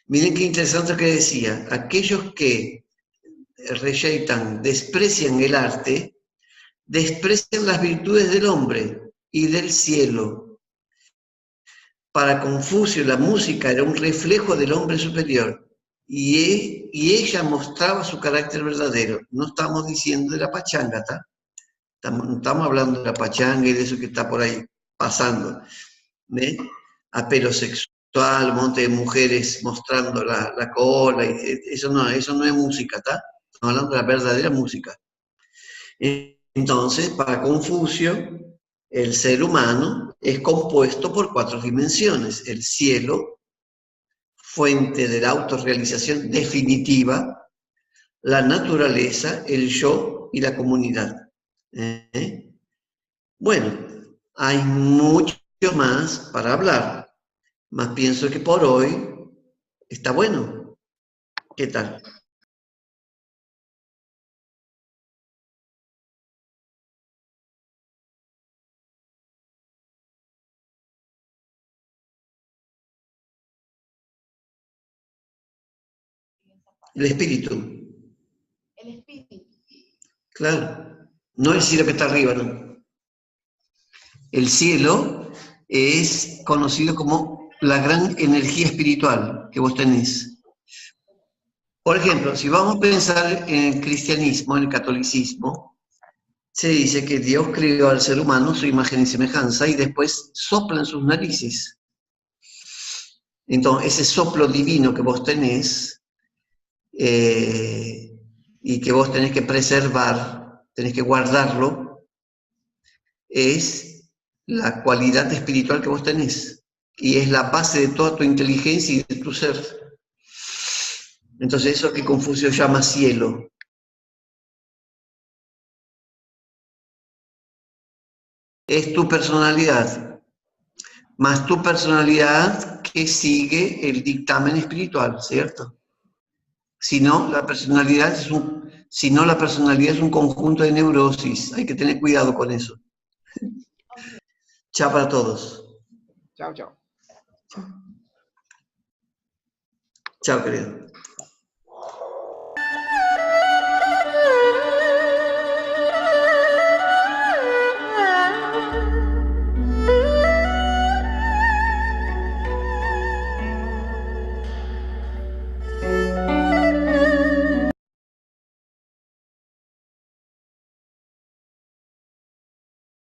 Miren qué interesante lo que decía. Aquellos que rejectan, desprecian el arte, desprecian las virtudes del hombre y del cielo. Para Confucio la música era un reflejo del hombre superior y ella mostraba su carácter verdadero. No estamos diciendo de la pachanga, ¿tá? No estamos hablando de la pachanga y de eso que está por ahí pasando. ¿Ve? Apelo sexual, un monte de mujeres mostrando la cola, y eso no es música, ¿tá? Estamos hablando de la verdadera música. Entonces, para Confucio, el ser humano es compuesto por 4 dimensiones. El cielo, fuente de la autorrealización definitiva, la naturaleza, el yo y la comunidad. Bueno, hay mucho más para hablar, mas pienso que por hoy está bueno. ¿Qué tal? El espíritu. El espíritu. Claro. No el cielo que está arriba, no. El cielo es conocido como la gran energía espiritual que vos tenés. Por ejemplo, si vamos a pensar en el cristianismo, en el catolicismo, se dice que Dios creó al ser humano su imagen y semejanza y después sopla en sus narices. Entonces, ese soplo divino que vos tenés y que vos tenés que preservar, tenés que guardarlo, es la cualidad espiritual que vos tenés y es la base de toda tu inteligencia y de tu ser. Entonces, eso que Confucio llama cielo. Es tu personalidad, más tu personalidad que sigue el dictamen espiritual, ¿cierto? Si no, la personalidad es un conjunto de neurosis. Hay que tener cuidado con eso. Chao para todos. Chao, chao. Chao, querido.